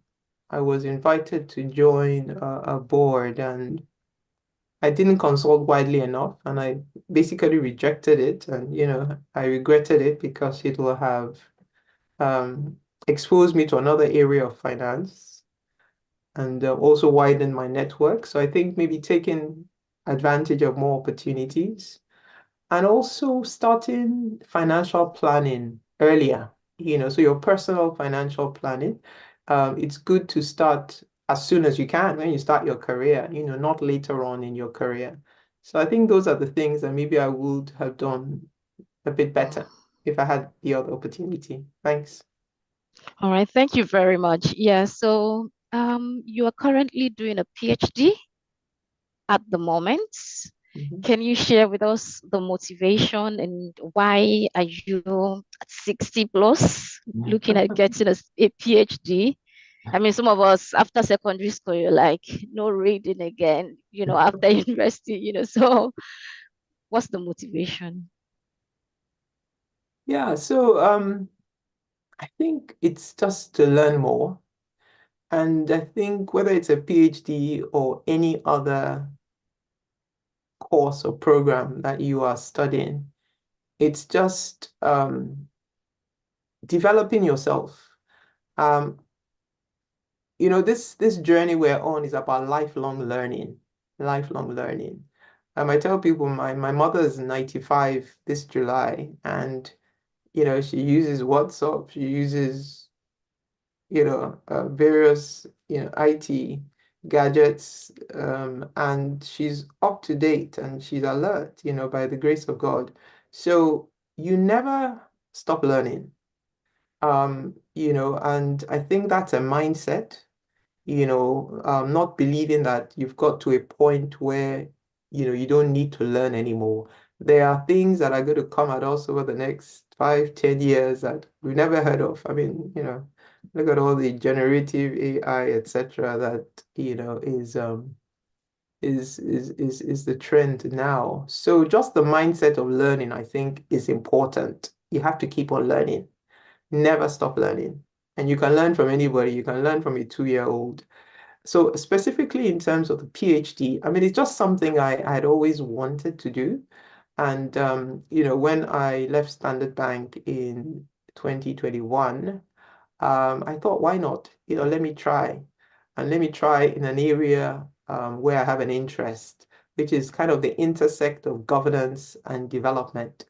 Speaker 6: I was invited to join a board and I didn't consult widely enough and I basically rejected it, and I regretted it because it will have exposed me to another area of finance and also widen my network. So I think maybe taking advantage of more opportunities and also starting financial planning earlier, so your personal financial planning, it's good to start as soon as you can when you start your career, not later on in your career. So I think those are the things that maybe I would have done a bit better if I had the other opportunity. Thanks.
Speaker 5: All right, thank you very much. Yeah, so you are currently doing a PhD at the moment.
Speaker 6: Mhm.
Speaker 5: Can you share with us the motivation and why are you at 60 plus looking at getting a PhD? I mean, some of us after secondary school, you're like, no reading again, after university, so what's the motivation?
Speaker 6: Yeah, so I think it's just to learn more. And I think whether it's a PhD or any other course or program that you are studying, it's just developing yourself. Um, this journey we're on is about lifelong learning, lifelong learning. I tell people my mother is 95 this July, and she uses WhatsApp, she uses various IT gadgets, and she's up to date and she's alert, by the grace of God. So you never stop learning. and I think that's a mindset, not believing that you've got to a point where, you don't need to learn anymore. There are things that are going to come at us over the next 5, 10 years that we've never heard of. I mean, look at all the generative AI, etc., that, is the trend now. So just the mindset of learning, I think, is important. You have to keep on learning. Never stop learning. And you can learn from anybody. You can learn from a 2-year-old. So specifically in terms of the PhD, I mean, it's just something I had always wanted to do. And when I left Standard Bank in 2021, I thought, why not? Let me try. And let me try in an area where I have an interest, which is kind of the intersect of governance and development.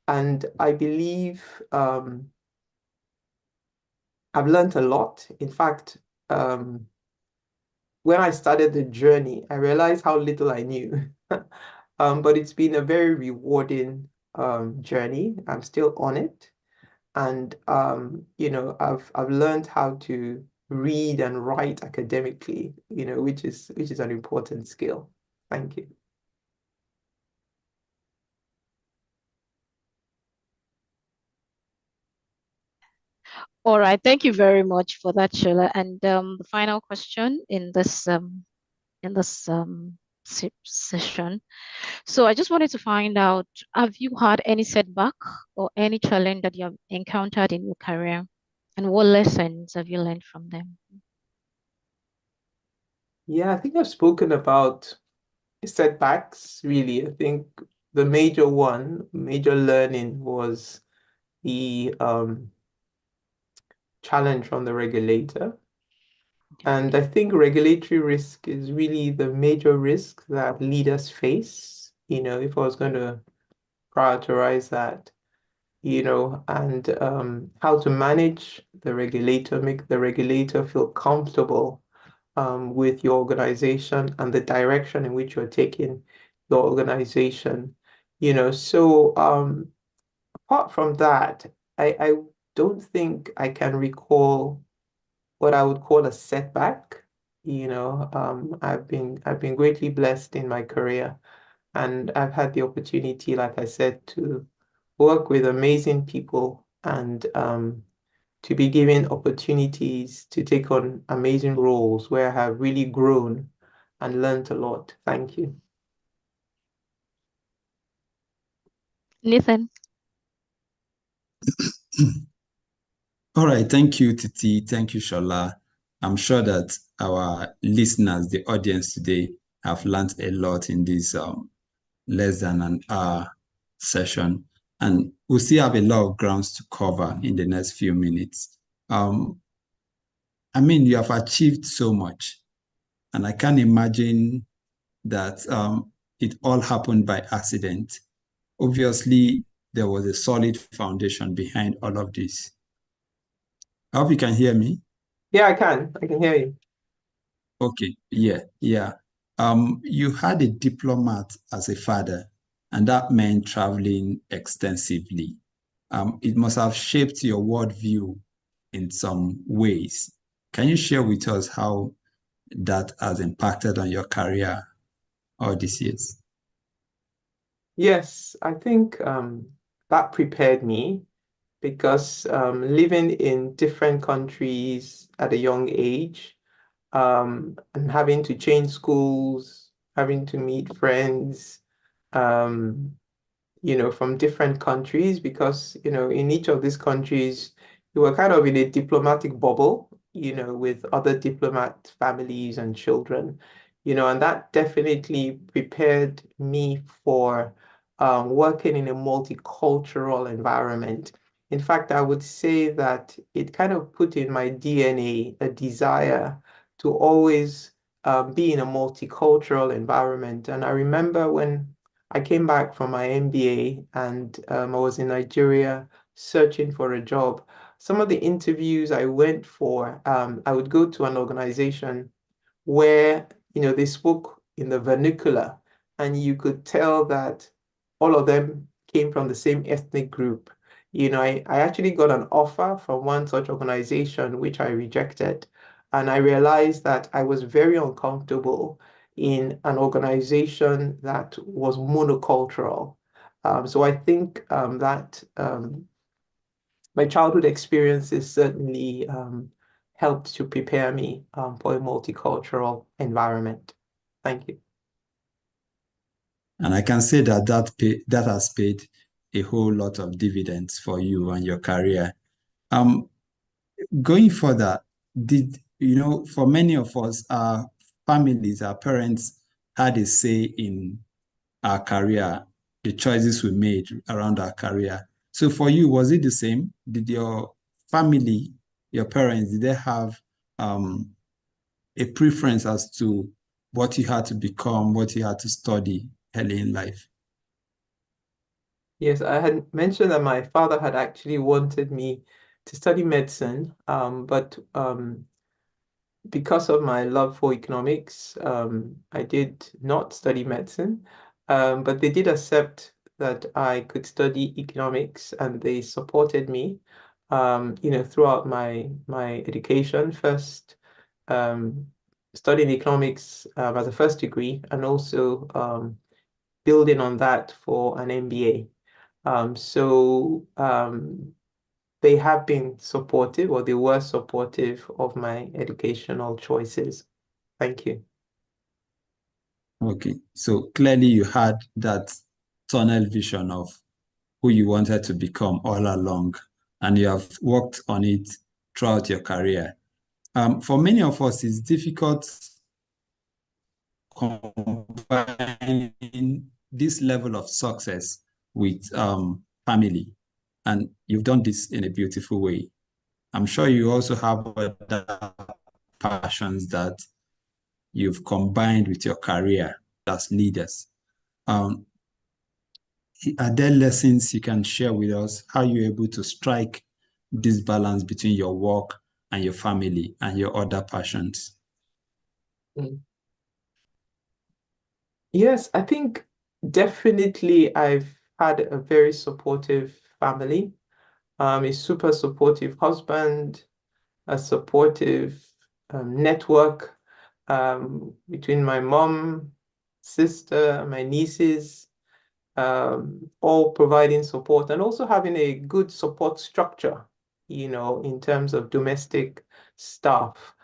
Speaker 6: And I believe I've learned a lot. In fact, when I started the journey, I realized how little I knew. But it's been a very rewarding journey. I'm still on it. And I've learned how to read and write academically, which is an important skill. Thank you.
Speaker 5: All right, thank you very much for that, Shola. And the final question in this session. So I just wanted to find out, have you had any setback or any challenge that you have encountered in your career? And what lessons have you learned from them?
Speaker 6: Yeah, I think I've spoken about setbacks, really. I think the major learning was the challenge from the regulator. And I think regulatory risk is really the major risk that leaders face, if I was going to prioritize that, and how to manage the regulator, make the regulator feel comfortable with your organization and the direction in which you're taking your organization. So apart from that, I don't think I can recall what I would call a setback. I've been greatly blessed in my career, and I've had the opportunity, like I said, to work with amazing people and to be given opportunities to take on amazing roles where I have really grown and learned a lot. Thank you.
Speaker 5: Nathan?
Speaker 7: All right, thank you, Titi. Thank you, Shola. I'm sure that our listeners, the audience today, have learned a lot in this less than an hour session, and we'll still have a lot of grounds to cover in the next few minutes. I mean, you have achieved so much, and I can't imagine that it all happened by accident. Obviously, there was a solid foundation behind all of this. I hope you can hear me.
Speaker 6: Yeah, I can. I can hear you.
Speaker 7: Okay, yeah. You had a diplomat as a father, and that meant traveling extensively. It must have shaped your worldview in some ways. Can you share with us how that has impacted on your career all these years?
Speaker 6: Yes, I think that prepared me because living in different countries at a young age, and having to change schools, having to meet friends, um, from different countries because, in each of these countries, you were kind of in a diplomatic bubble, with other diplomat families and children, and that definitely prepared me for working in a multicultural environment. In fact, I would say that it kind of put in my DNA a desire to always be in a multicultural environment. And I remember when I came back from my MBA and I was in Nigeria searching for a job. Some of the interviews I went for, I would go to an organization where, they spoke in the vernacular, and you could tell that all of them came from the same ethnic group, I actually got an offer from one such organization, which I rejected. And I realized that I was very uncomfortable in an organization that was monocultural. So I think that my childhood experiences certainly helped to prepare me for a multicultural environment. Thank you.
Speaker 7: And I can say that that has paid a whole lot of dividends for you and your career. Going further, for many of us, our families, our parents had a say in our career, the choices we made around our career. So for you, was it the same? Did your family, your parents, did they have a preference as to what you had to become, what you had to study early in life?
Speaker 6: Yes, I had mentioned that my father had actually wanted me to study medicine, but because of my love for economics, I did not study medicine, but they did accept that I could study economics, and they supported me, throughout my education. First, studying economics as a first degree, and also building on that for an MBA. They have been supportive, or they were supportive of my educational choices. Thank you.
Speaker 7: Okay, so clearly you had that tunnel vision of who you wanted to become all along, and you have worked on it throughout your career. For many of us, it's difficult combining this level of success with family, and you've done this in a beautiful way. I'm sure you also have other passions that you've combined with your career as leaders. Um, are there lessons you can share with us how you're able to strike this balance between your work and your family and your other passions?
Speaker 6: Mm. Yes, I think definitely I've had a very supportive family, a super supportive husband, a supportive network between my mom, sister, my nieces, all providing support, and also having a good support structure, in terms of domestic staff.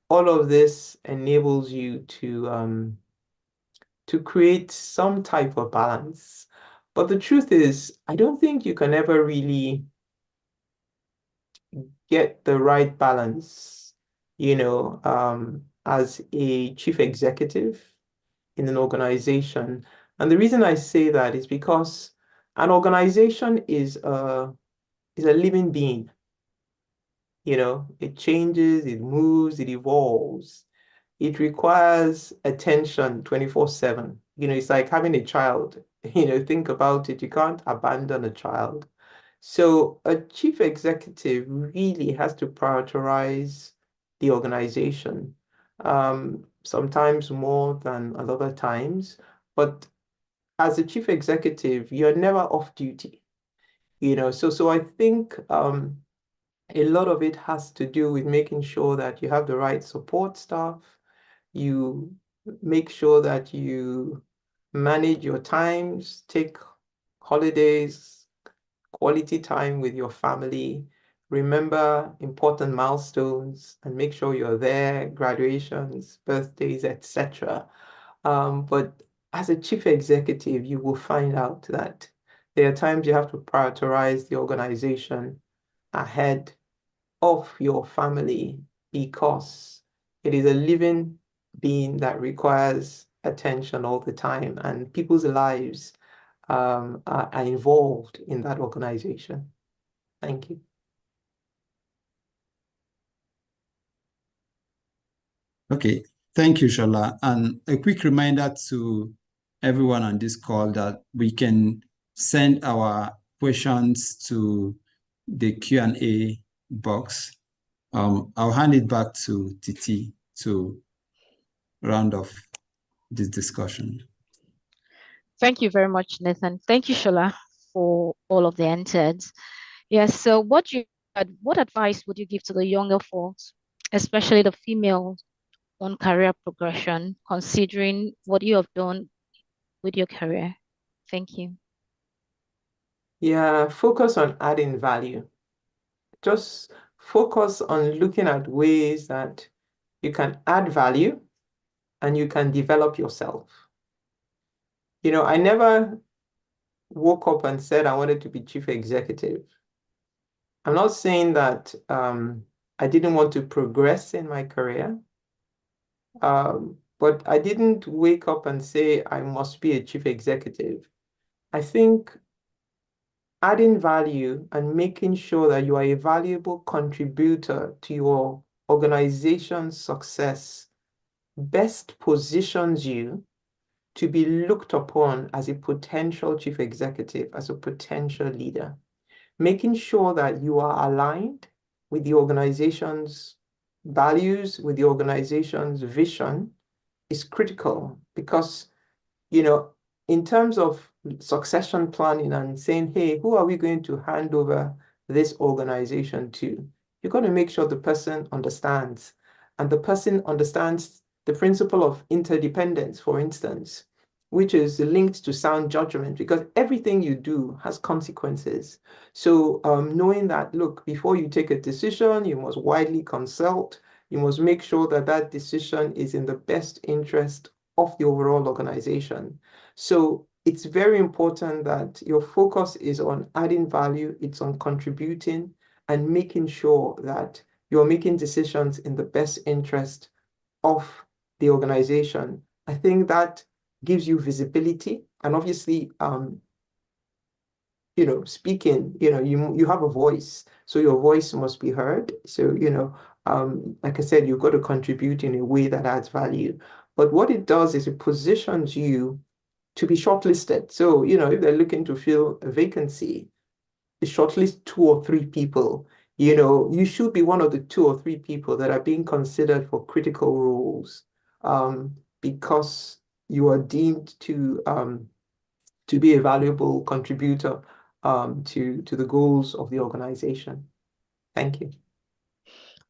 Speaker 6: All of this enables you to create some type of balance. But the truth is, I don't think you can ever really get the right balance, as a chief executive in an organization. And the reason I say that is because an organization is a living being. It changes, it moves, it evolves. It requires attention 24/7. It's like having a child. Think about it. You can't abandon a child. So a chief executive really has to prioritize the organization, sometimes more than other times. But as a chief executive, you're never off duty. So I think a lot of it has to do with making sure that you have the right support staff. You make sure that you manage your times, take holidays, quality time with your family, remember important milestones, and make sure you're there, graduations, birthdays, etc. But as a chief executive, you will find out that there are times you have to prioritize the organization ahead of your family, because it is a living being that requires attention all the time, and people's lives are involved in that organization. Thank you.
Speaker 7: Okay, thank you, Shola. And a quick reminder to everyone on this call that we can send our questions to the Q&A box. I'll hand it back to Titi to round off this discussion.
Speaker 5: Thank you very much, Nathan. Thank you, Shola, for all of the answers. Yes, so what advice would you give to the younger folks, especially the females, on career progression, considering what you have done with your career? Thank you.
Speaker 6: Yeah, focus on adding value. Just focus on looking at ways that you can add value and you can develop yourself. I never woke up and said I wanted to be chief executive. I'm not saying that I didn't want to progress in my career, but I didn't wake up and say I must be a chief executive. I think adding value and making sure that you are a valuable contributor to your organization's success best positions you to be looked upon as a potential chief executive, as a potential leader. Making sure that you are aligned with the organization's values, with the organization's vision is critical because, you know, in terms of succession planning and saying, hey, who are we going to hand over this organization to? You've got to make sure the person understands. And the person understands the principle of interdependence, for instance, which is linked to sound judgment, because everything you do has consequences. So knowing that, look, before you take a decision, you must widely consult. You must make sure that that decision is in the best interest of the overall organization. So it's very important that your focus is on adding value, it's on contributing and making sure that you're making decisions in the best interest of the organization. I think that gives you visibility and obviously speaking, you have a voice, so your voice must be heard. So, like I said, you've got to contribute in a way that adds value. But what it does is it positions you to be shortlisted. So, if they're looking to fill a vacancy, they shortlist 2 or 3 people. You should be one of the 2 or 3 people that are being considered for critical roles, because you are deemed to be a valuable contributor to the goals of the organization. Thank you.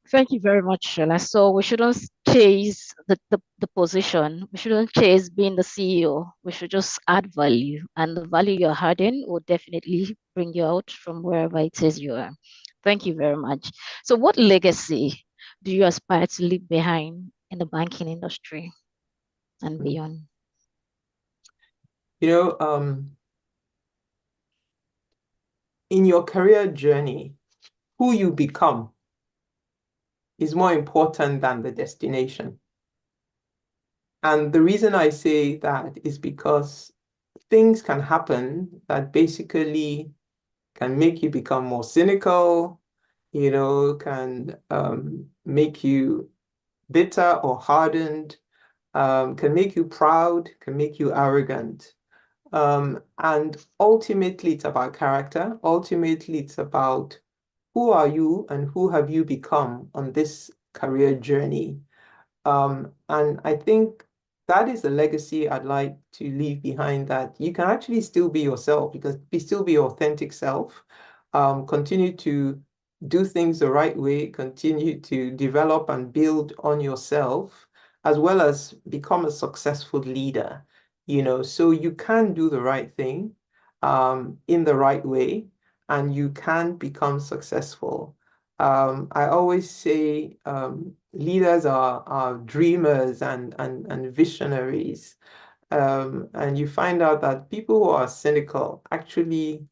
Speaker 5: Thank you very much, Shola. So we shouldn't chase the position. We shouldn't chase being the CEO. We should just add value. And the value you're adding will definitely bring you out from wherever it is you are. Thank you very much. So what legacy do you aspire to leave behind in the banking industry and beyond?
Speaker 6: In your career journey, who you become is more important than the destination. And the reason I say that is because things can happen that basically can make you become more cynical, can make you bitter or hardened, can make you proud, can make you arrogant. And ultimately, it's about character. Ultimately, it's about who are you and who have you become on this career journey. And I think that is the legacy I'd like to leave behind, that you can actually still be yourself, because still be your authentic self, continue to do things the right way, continue to develop and build on yourself, as well as become a successful leader, so you can do the right thing in the right way, and you can become successful. I always say leaders are dreamers and visionaries. And you find out that people who are cynical actually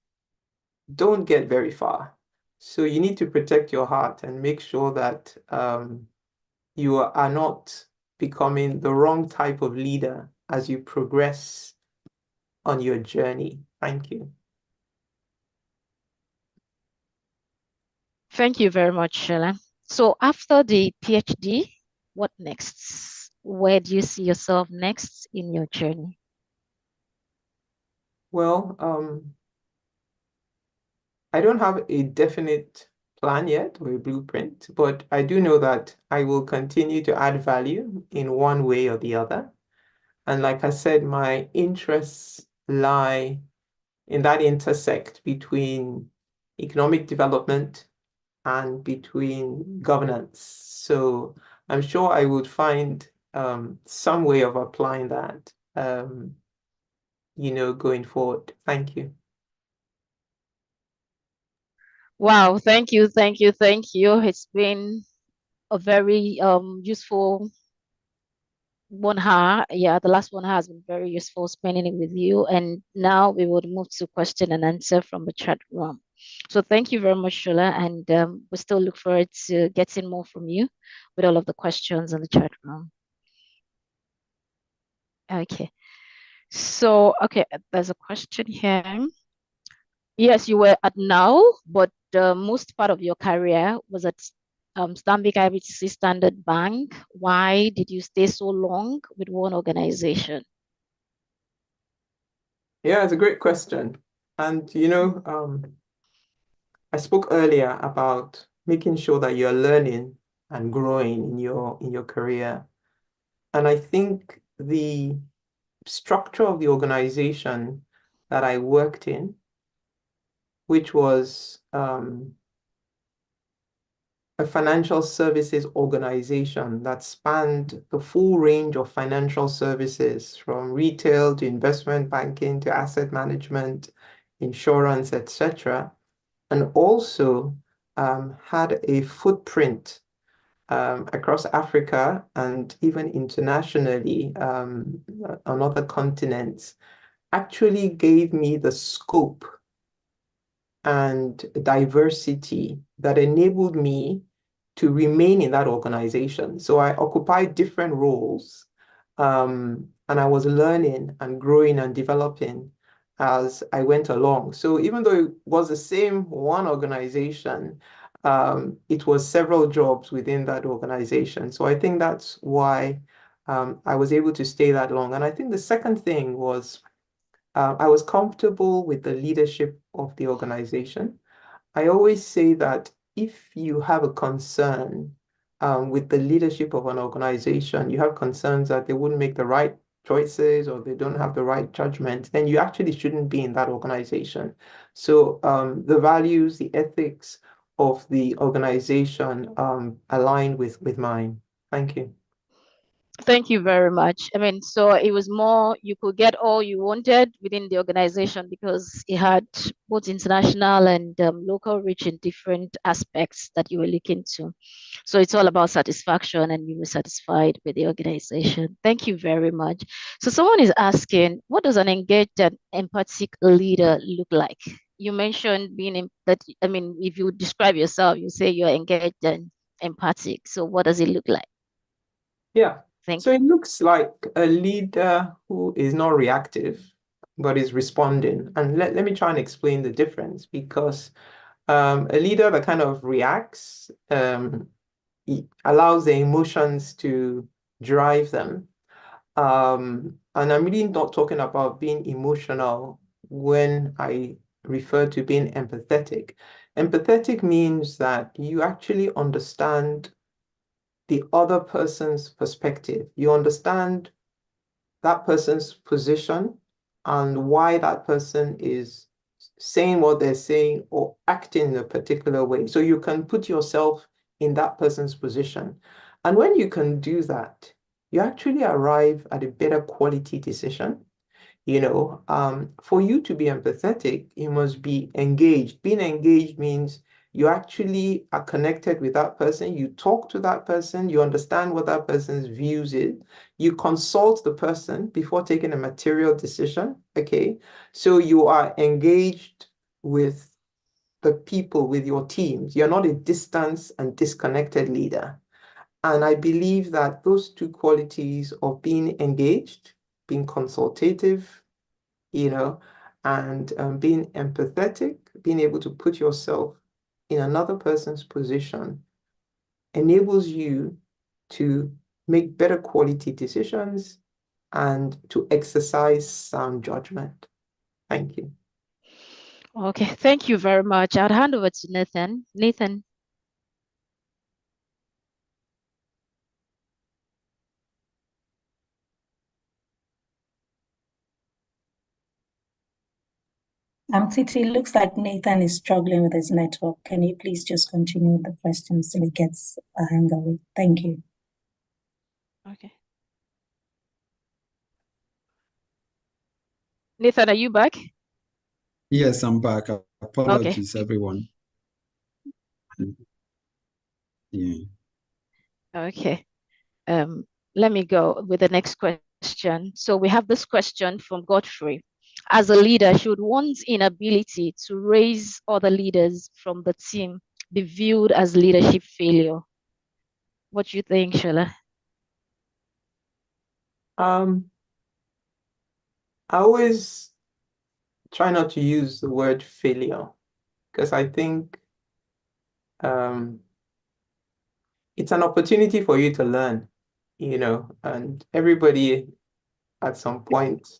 Speaker 6: don't get very far. So you need to protect your heart and make sure that you are not becoming the wrong type of leader as you progress on your journey. Thank you.
Speaker 5: Thank you very much, Shola. So after the PhD, what next? Where do you see yourself next in your journey?
Speaker 6: Well, I don't have a definite plan yet or a blueprint, but I do know that I will continue to add value in one way or the other. And like I said, my interests lie in that intersect between economic development and between governance. So I'm sure I would find some way of applying that, going forward. Thank you.
Speaker 5: Wow, thank you, thank you, thank you. It's been a very useful 1 hour. Yeah, the last 1 hour has been very useful spending it with you. And now we will move to question and answer from the chat room. So thank you very much, Shola, and we still look forward to getting more from you with all of the questions in the chat room. Okay. So, okay, there's a question here. Yes, you were at now, but most part of your career was at Stanbic IBTC Standard Bank. Why did you stay so long with one organization?
Speaker 6: Yeah, it's a great question. And I spoke earlier about making sure that you're learning and growing in your career. And I think the structure of the organization that I worked in, which was a financial services organization that spanned the full range of financial services from retail to investment banking to asset management, insurance, etc., and also had a footprint across Africa and even internationally on other continents, actually gave me the scope and diversity that enabled me to remain in that organization. So I occupied different roles, and I was learning and growing and developing as I went along. So even though it was the same one organization, it was several jobs within that organization. So I think that's why I was able to stay that long. And I think the second thing was I was comfortable with the leadership of the organization. I always say that if you have a concern with the leadership of an organization, you have concerns that they wouldn't make the right choices or they don't have the right judgment, then you actually shouldn't be in that organization. So the values, the ethics of the organization aligned with mine. Thank you.
Speaker 5: Thank you very much. I mean, so it was more you could get all you wanted within the organization because it had both international and local reach in different aspects that you were looking to. So it's all about satisfaction, and you were satisfied with the organization. Thank you very much. So someone is asking, what does an engaged and empathic leader look like? You mentioned being that. I mean, if you describe yourself, you say you're engaged and empathic. So what does it look like?
Speaker 6: Yeah.
Speaker 5: Thank
Speaker 6: So
Speaker 5: you.
Speaker 6: it looks like a leader who is not reactive, but is responding. And let me try and explain the difference because a leader that kind of reacts allows the emotions to drive them. And I'm really not talking about being emotional when I refer to being empathetic. Empathetic means that you actually understand the other person's perspective. You understand that person's position and why that person is saying what they're saying or acting in a particular way. So you can put yourself in that person's position. And when you can do that, you actually arrive at a better quality decision. For you to be empathetic, you must be engaged. Being engaged means you actually are connected with that person. You talk to that person. You understand what that person's views is. You consult the person before taking a material decision. Okay. So you are engaged with the people, with your teams. You're not a distant and disconnected leader. And I believe that those two qualities of being engaged, being consultative, and being empathetic, being able to put yourself in another person's position enables you to make better quality decisions and to exercise sound judgment. Thank you.
Speaker 5: Okay, thank you very much. I'll hand over to Nathan. Nathan.
Speaker 3: Titi, it looks like Nathan is struggling with his network. Can you please just continue with the questions till he gets a hang of it? Thank you.
Speaker 5: Okay. Nathan, are you back?
Speaker 7: Yes, I'm back. Apologies, everyone. Yeah.
Speaker 5: Okay. Let me go with the next question. So we have this question from Godfrey. As a leader, should one's inability to raise other leaders from the team be viewed as leadership failure? What do you think, Sola?
Speaker 6: I always try not to use the word failure because I think it's an opportunity for you to learn, and everybody at some point,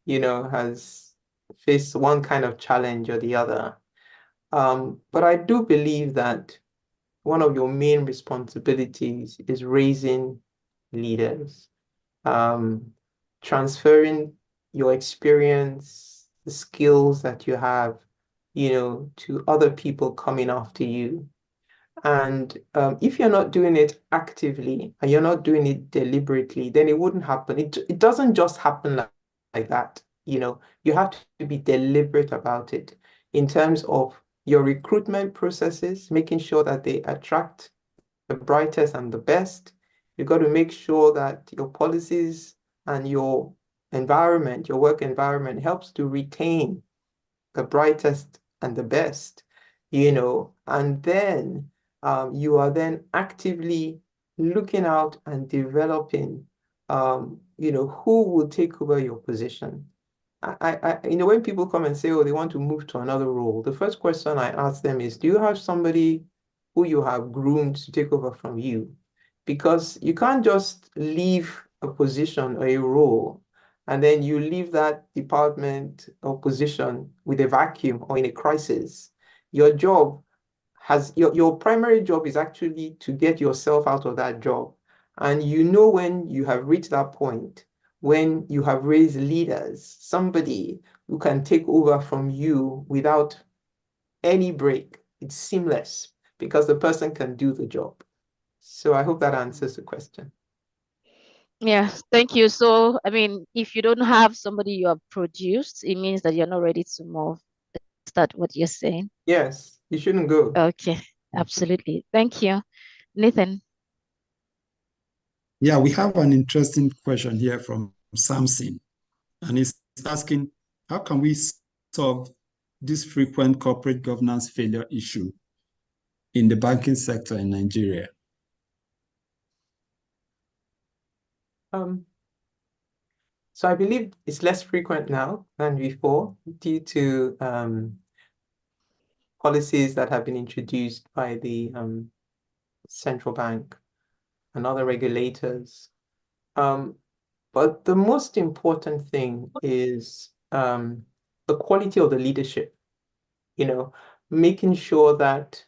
Speaker 6: has faced one kind of challenge or the other. But I do believe that one of your main responsibilities is raising leaders, transferring your experience, the skills that you have, to other people coming after you. And if you're not doing it actively and you're not doing it deliberately, then it wouldn't happen. It doesn't just happen like that. You have to be deliberate about it in terms of your recruitment processes, making sure that they attract the brightest and the best. You've got to make sure that your policies and your environment, your work environment helps to retain the brightest and the best, and then you are then actively looking out and developing, who will take over your position. When people come and say, oh, they want to move to another role, the first question I ask them is, do you have somebody who you have groomed to take over from you? Because you can't just leave a position or a role and then you leave that department or position with a vacuum or in a crisis. Your job your primary job is actually to get yourself out of that job. And when you have reached that point, when you have raised leaders, somebody who can take over from you without any break. It's seamless because the person can do the job. So I hope that answers the question.
Speaker 5: Yeah, thank you. So, if you don't have somebody you have produced, it means that you're not ready to move. Is that what you're saying?
Speaker 6: Yes, you shouldn't go.
Speaker 5: Okay, absolutely. Thank you. Nathan.
Speaker 7: Yeah, we have an interesting question here from Samson, and he's asking, how can we solve this frequent corporate governance failure issue in the banking sector in Nigeria?
Speaker 6: So I believe it's less frequent now than before due to policies that have been introduced by the central bank and other regulators. But the most important thing is the quality of the leadership, making sure that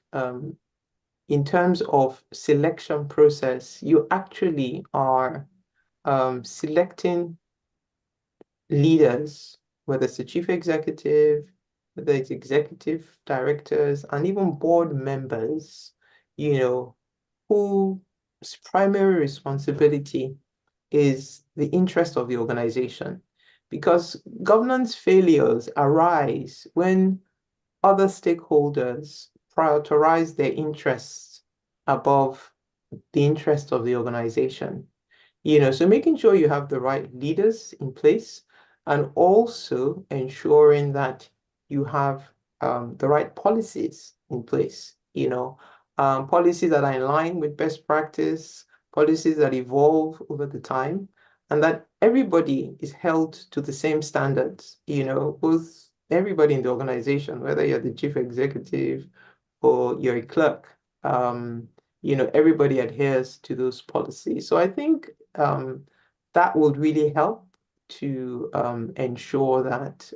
Speaker 6: in terms of selection process, you actually are selecting leaders, whether it's the chief executive, whether it's executive directors, and even board members, whose primary responsibility is the interest of the organization. Because governance failures arise when other stakeholders prioritize their interests above the interest of the organization. So making sure you have the right leaders in place and also ensuring that you have the right policies in place, policies that are in line with best practice, policies that evolve over the time, and that everybody is held to the same standards, both everybody in the organization, whether you're the chief executive or you're a clerk, everybody adheres to those policies. So I think that would really help to ensure that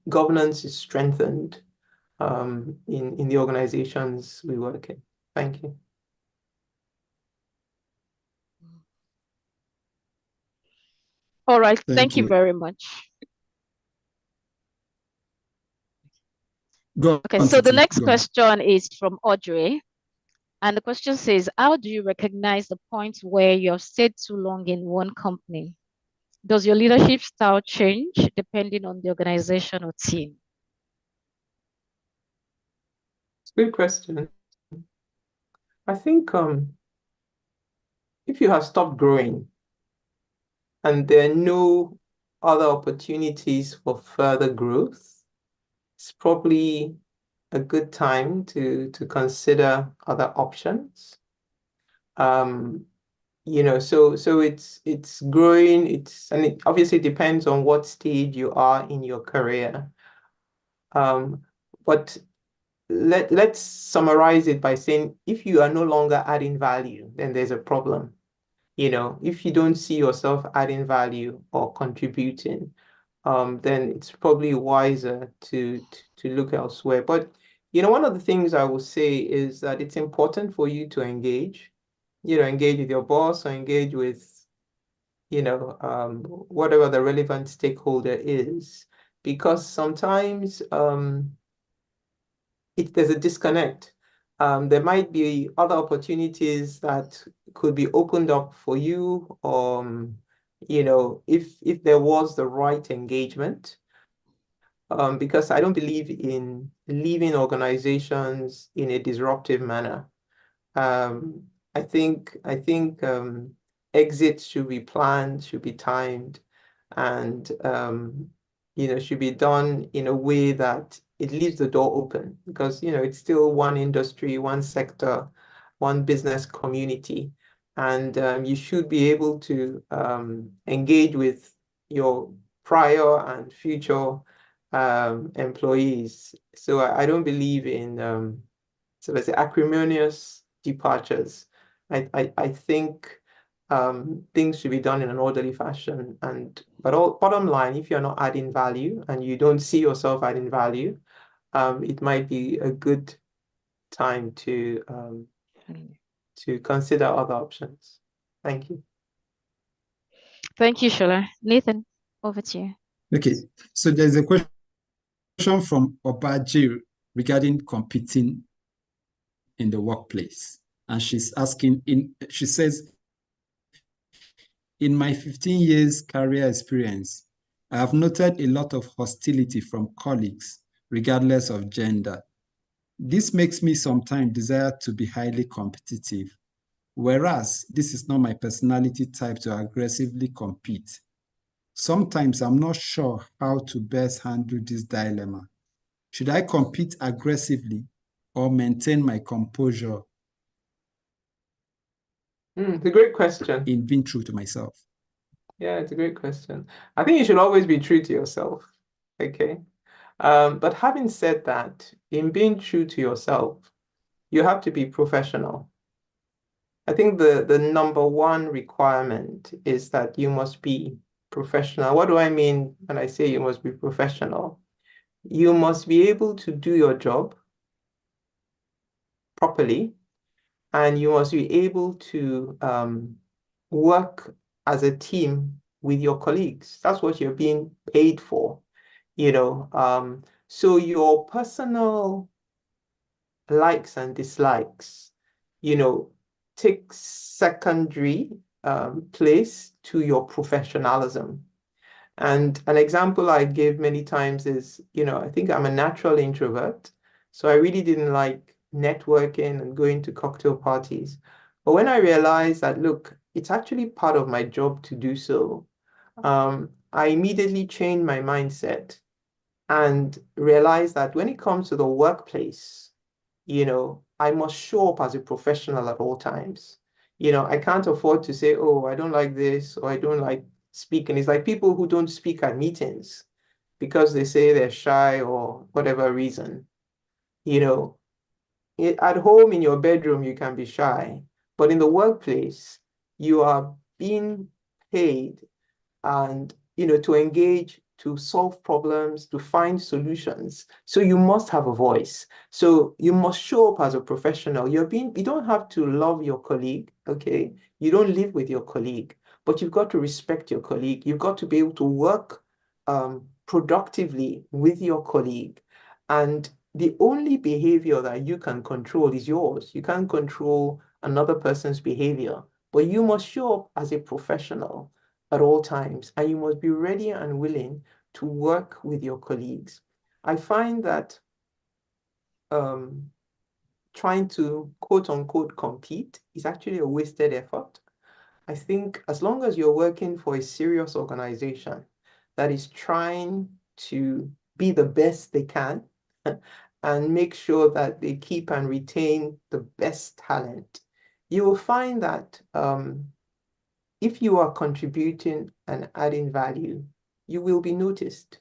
Speaker 6: governance is strengthened in the organizations we work in. Thank you.
Speaker 5: All right. Thank you very much.
Speaker 7: Go
Speaker 5: Okay,
Speaker 7: on,
Speaker 5: so the
Speaker 7: Titi,
Speaker 5: next
Speaker 7: go on.
Speaker 5: question is from Audrey. And the question says, how do you recognize the point where you have stayed too long in one company? Does your leadership style change depending on the organization or team?
Speaker 6: It's a good question. I think if you have stopped growing and there are no other opportunities for further growth, it's probably a good time to consider other options. So it's growing, and it obviously depends on what stage you are in your career. But let's summarize it by saying if you are no longer adding value, then there's a problem. If you don't see yourself adding value or contributing, then it's probably wiser to look elsewhere. But one of the things I will say is that it's important for you to engage with your boss or engage with, whatever the relevant stakeholder is, because sometimes there's a disconnect. There might be other opportunities that could be opened up for you, if there was the right engagement. Because I don't believe in leaving organizations in a disruptive manner. I think exits should be planned, should be timed, and should be done in a way that it leaves the door open, because it's still one industry, one sector, one business community, and you should be able to engage with your prior and future employees. So I don't believe in so let's say acrimonious departures. I think things should be done in an orderly fashion. But bottom line, if you're not adding value and you don't see yourself adding value, it might be a good time to consider other options. Thank you.
Speaker 5: Thank you, Shola. Nathan, over to you.
Speaker 7: Okay, so there's a question from Obaji regarding competing in the workplace. And she's asking, she says, in my 15 years career experience, I have noted a lot of hostility from colleagues, regardless of gender. This makes me sometimes desire to be highly competitive, whereas this is not my personality type to aggressively compete. Sometimes I'm not sure how to best handle this dilemma. Should I compete aggressively or maintain my composure
Speaker 6: It's a great question.
Speaker 7: in being true to myself?
Speaker 6: Yeah, it's a great question. I think you should always be true to yourself. Okay. But having said that, in being true to yourself, you have to be professional. I think the number one requirement is that you must be professional. What do I mean when I say you must be professional? You must be able to do your job properly, and you must be able to work as a team with your colleagues. That's what you're being paid for, So your personal likes and dislikes, take secondary place to your professionalism. And an example I give many times is, I think I'm a natural introvert, so I really didn't like networking and going to cocktail parties. But when I realized that, look, it's actually part of my job to do so, I immediately changed my mindset and realized that when it comes to the workplace, I must show up as a professional at all times. I can't afford to say, oh, I don't like this, or I don't like speaking. It's like people who don't speak at meetings because they say they're shy or whatever reason. At home in your bedroom, you can be shy, but in the workplace, you are being paid and to engage, to solve problems, to find solutions. So you must have a voice. So you must show up as a professional. You don't have to love your colleague, okay? You don't live with your colleague, but you've got to respect your colleague. You've got to be able to work productively with your colleague. And the only behavior that you can control is yours. You can't control another person's behavior, but you must show up as a professional at all times, and you must be ready and willing to work with your colleagues. I find that trying to quote unquote compete is actually a wasted effort. I think as long as you're working for a serious organization that is trying to be the best they can and make sure that they keep and retain the best talent, you will find that if you are contributing and adding value, you will be noticed.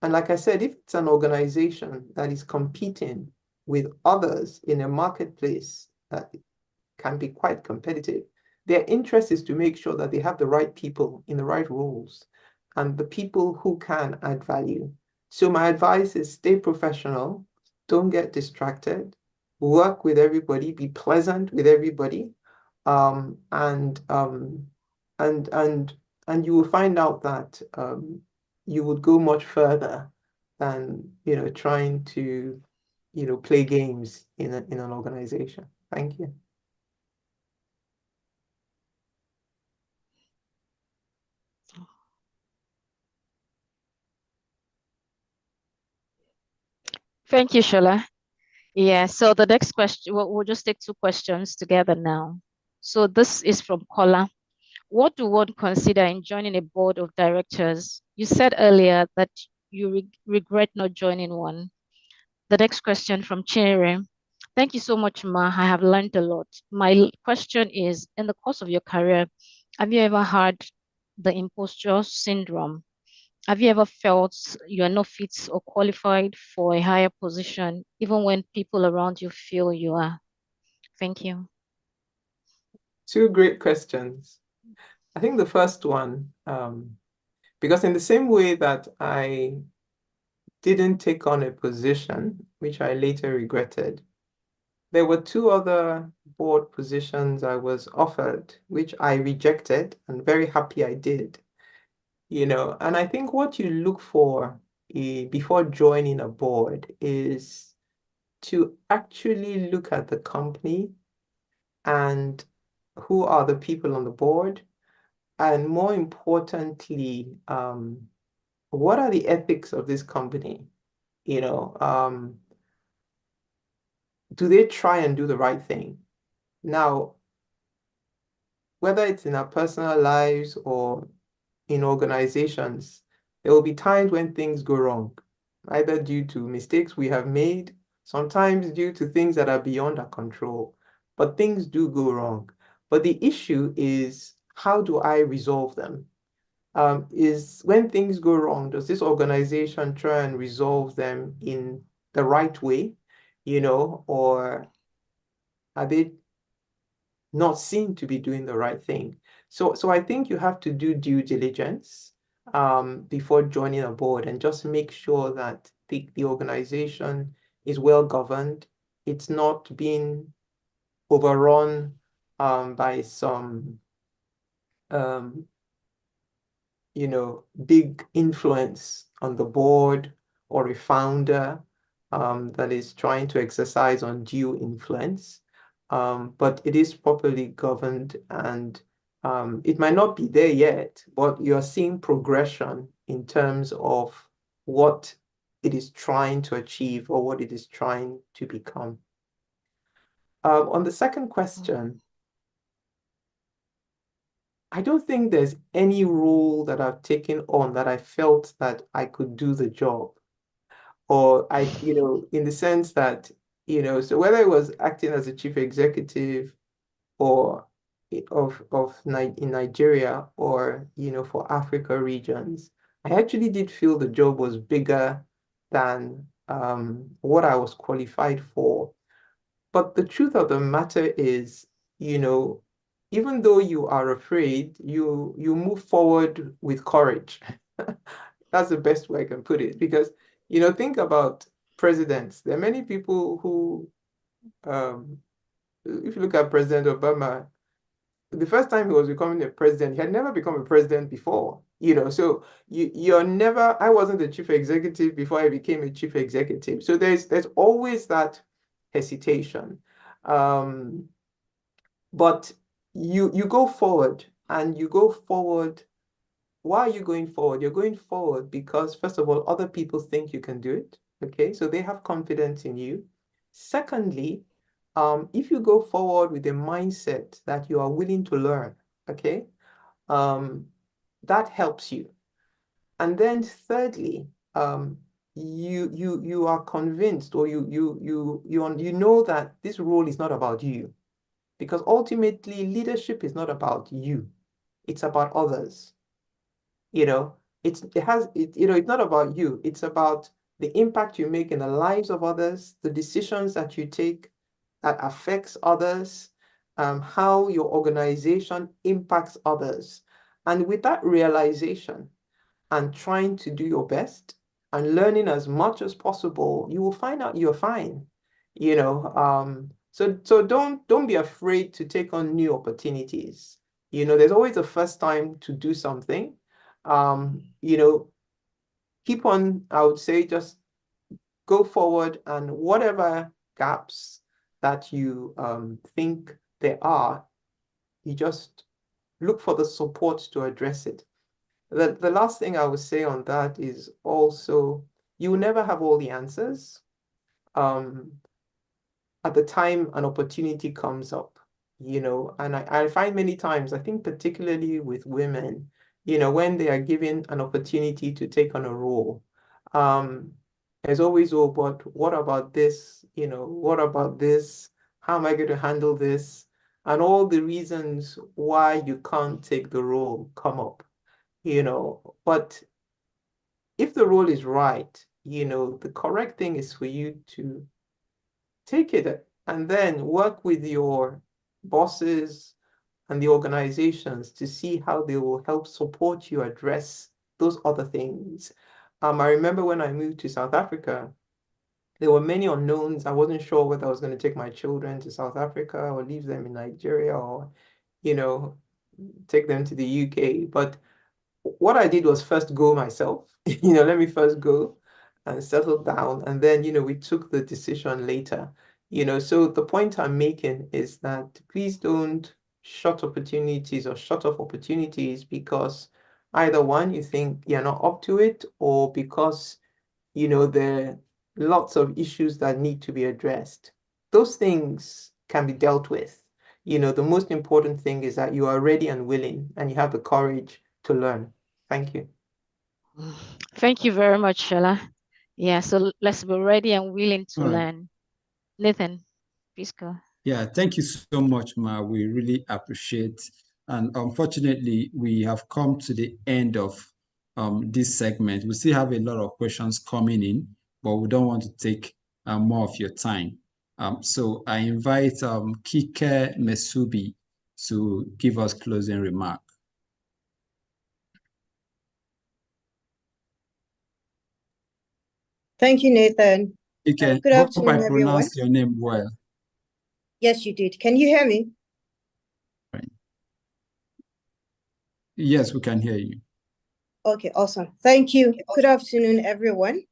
Speaker 6: And like I said, if it's an organization that is competing with others in a marketplace that can be quite competitive, their interest is to make sure that they have the right people in the right roles and the people who can add value. So my advice is stay professional, don't get distracted, work with everybody, be pleasant with everybody, um, and um, and and and you will find out that you would go much further than trying to play games in an organization. Thank you.
Speaker 5: Thank you, Shola. Yeah, so the next question, we'll just take two questions together now. So this is from Kola. What do one consider in joining a board of directors? You said earlier that you regret not joining one. The next question from Chere. Thank you so much, Ma. I have learned a lot. My question is, in the course of your career, have you ever had the imposter syndrome? Have you ever felt you are not fit or qualified for a higher position, even when people around you feel you are? Thank you.
Speaker 6: Two great questions. I think the first one, because in the same way that I didn't take on a position, which I later regretted, there were two other board positions I was offered, which I rejected, and very happy I did. And I think what you look for before joining a board is to actually look at the company and who are the people on the board, and more importantly, what are the ethics of this company? Do they try and do the right thing? Now, whether it's in our personal lives or in organizations, there will be times when things go wrong, either due to mistakes we have made, sometimes due to things that are beyond our control, but things do go wrong. But the issue is, how do I resolve them? Is when things go wrong, does this organization try and resolve them in the right way, or are they not seen to be doing the right thing? So I think you have to do due diligence before joining a board, and just make sure that the organization is well governed. It's not being overrun by some big influence on the board, or a founder that is trying to exercise undue influence. But it is properly governed, and it might not be there yet, but you're seeing progression in terms of what it is trying to achieve or what it is trying to become. On the second question, I don't think there's any role that I've taken on that I felt that I could do the job. Or in the sense that, so whether it was acting as a chief executive or in Nigeria, or, for Africa regions, I actually did feel the job was bigger than what I was qualified for. But the truth of the matter is, even though you are afraid, you move forward with courage. That's the best way I can put it. Because, think about presidents. There are many people who, if you look at President Obama, the first time he was becoming a president, he had never become a president before. So you're never, I wasn't the chief executive before I became a chief executive. So there's always that hesitation. But you go forward, and you go forward. Why are you going forward? You're going forward because, first of all, other people think you can do it. Okay, so they have confidence in you. Secondly, if you go forward with a mindset that you are willing to learn, okay, that helps you. And then thirdly, you are convinced, or you know that this role is not about you, because ultimately leadership is not about you, it's about others. It's not about you, it's about the impact you make in the lives of others, the decisions that you take that affects others, how your organization impacts others. And with that realization, and trying to do your best and learning as much as possible, you will find out you're fine. So don't be afraid to take on new opportunities. There's always a first time to do something. Keep on, I would say, just go forward, and whatever gaps that you think there are, you just look for the support to address it. The last thing I would say on that is also, you will never have all the answers. At the time an opportunity comes up, and I find many times, I think particularly with women, when they are given an opportunity to take on a role, there's always, oh, but what about this? What about this? How am I going to handle this? And all the reasons why you can't take the role come up. But if the role is right, the correct thing is for you to take it and then work with your bosses and the organizations to see how they will help support you address those other things. I remember when I moved to South Africa, there were many unknowns. I wasn't sure whether I was going to take my children to South Africa or leave them in Nigeria, or, take them to the UK. But what I did was first go myself, let me first go and settle down. And then, we took the decision later. So the point I'm making is that please don't shut opportunities or shut off opportunities because either one, you think you're not up to it, or because, there are lots of issues that need to be addressed. Those things can be dealt with. The most important thing is that you are ready and willing, and you have the courage to learn. Thank you.
Speaker 5: Thank you very much, Shola. Yeah, so let's be ready and willing to
Speaker 7: All right.
Speaker 5: learn. Nathan, please go.
Speaker 7: Yeah, thank you so much, Ma. We really appreciate. And unfortunately, we have come to the end of this segment. We still have a lot of questions coming in, but we don't want to take more of your time. So I invite Kike Mesubi to give us closing remark.
Speaker 8: Thank you, Nathan.
Speaker 7: Kike,
Speaker 8: Good
Speaker 7: hope
Speaker 8: afternoon,
Speaker 7: I
Speaker 8: everyone.
Speaker 7: pronounced your name well.
Speaker 8: Yes, you did. Can you hear me?
Speaker 7: Right. Yes, we can hear you.
Speaker 8: Okay, awesome. Thank you. Good afternoon, everyone.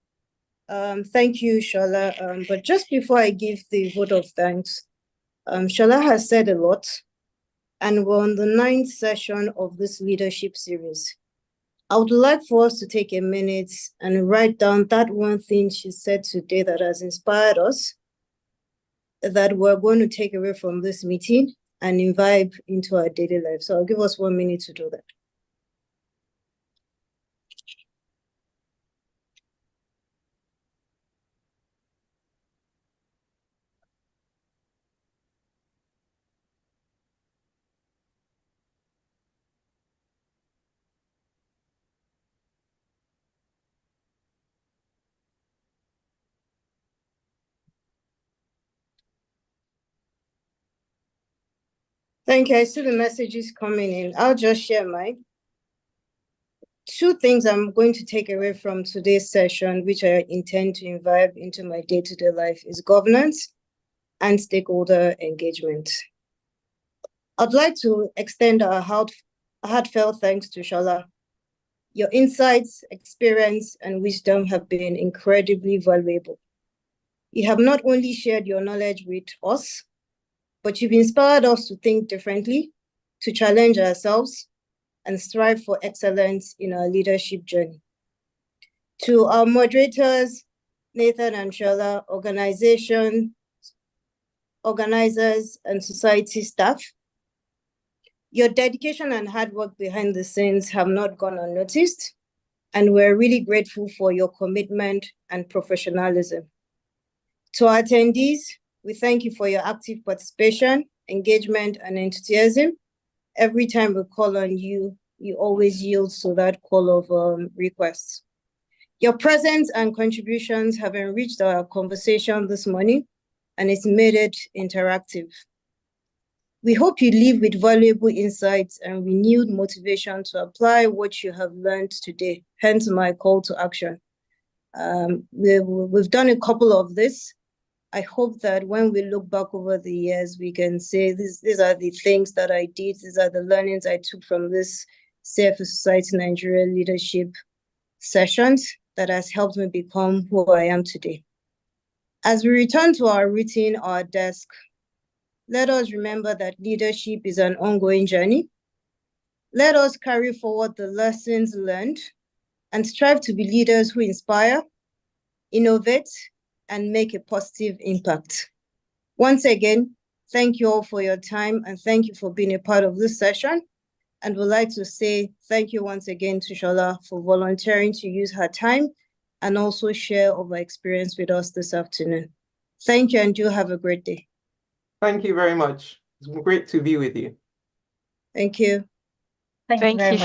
Speaker 8: Thank you, Shola. But just before I give the vote of thanks, Shola has said a lot, and we're on the 9th session of this leadership series. I would like for us to take a minute and write down that one thing she said today that has inspired us, that we're going to take away from this meeting and imbibe into our daily life. So I'll give us 1 minute to do that. Thank you. I see the messages coming in. I'll just share mine. 2 things I'm going to take away from today's session, which I intend to imbibe into my day-to-day life, is governance and stakeholder engagement. I'd like to extend a heartfelt thanks to Shola Your insights, experience, and wisdom have been incredibly valuable. You have not only shared your knowledge with us, but you've inspired us to think differently, to challenge ourselves, and strive for excellence in our leadership journey. To our moderators, Nathan and Shola, organizers, and society staff, your dedication and hard work behind the scenes have not gone unnoticed, and we're really grateful for your commitment and professionalism. To our attendees, we thank you for your active participation, engagement, and enthusiasm. Every time we call on you, you always yield to that call of requests. Your presence and contributions have enriched our conversation this morning, and it's made it interactive. We hope you leave with valuable insights and renewed motivation to apply what you have learned today, hence my call to action. We've done a couple of this. I hope that when we look back over the years, we can say these are the things that I did, these are the learnings I took from this CFA Society Nigeria leadership sessions that has helped me become who I am today. As we return to our routine, our desk, let us remember that leadership is an ongoing journey. Let us carry forward the lessons learned and strive to be leaders who inspire, innovate, and make a positive impact. Once again, thank you all for your time and thank you for being a part of this session. And we'd like to say thank you once again to Shola for volunteering to use her time and also share of her experience with us this afternoon. Thank you and do have a great day.
Speaker 6: Thank you very much. It's great to be with you.
Speaker 8: Thank you.
Speaker 5: Thank you.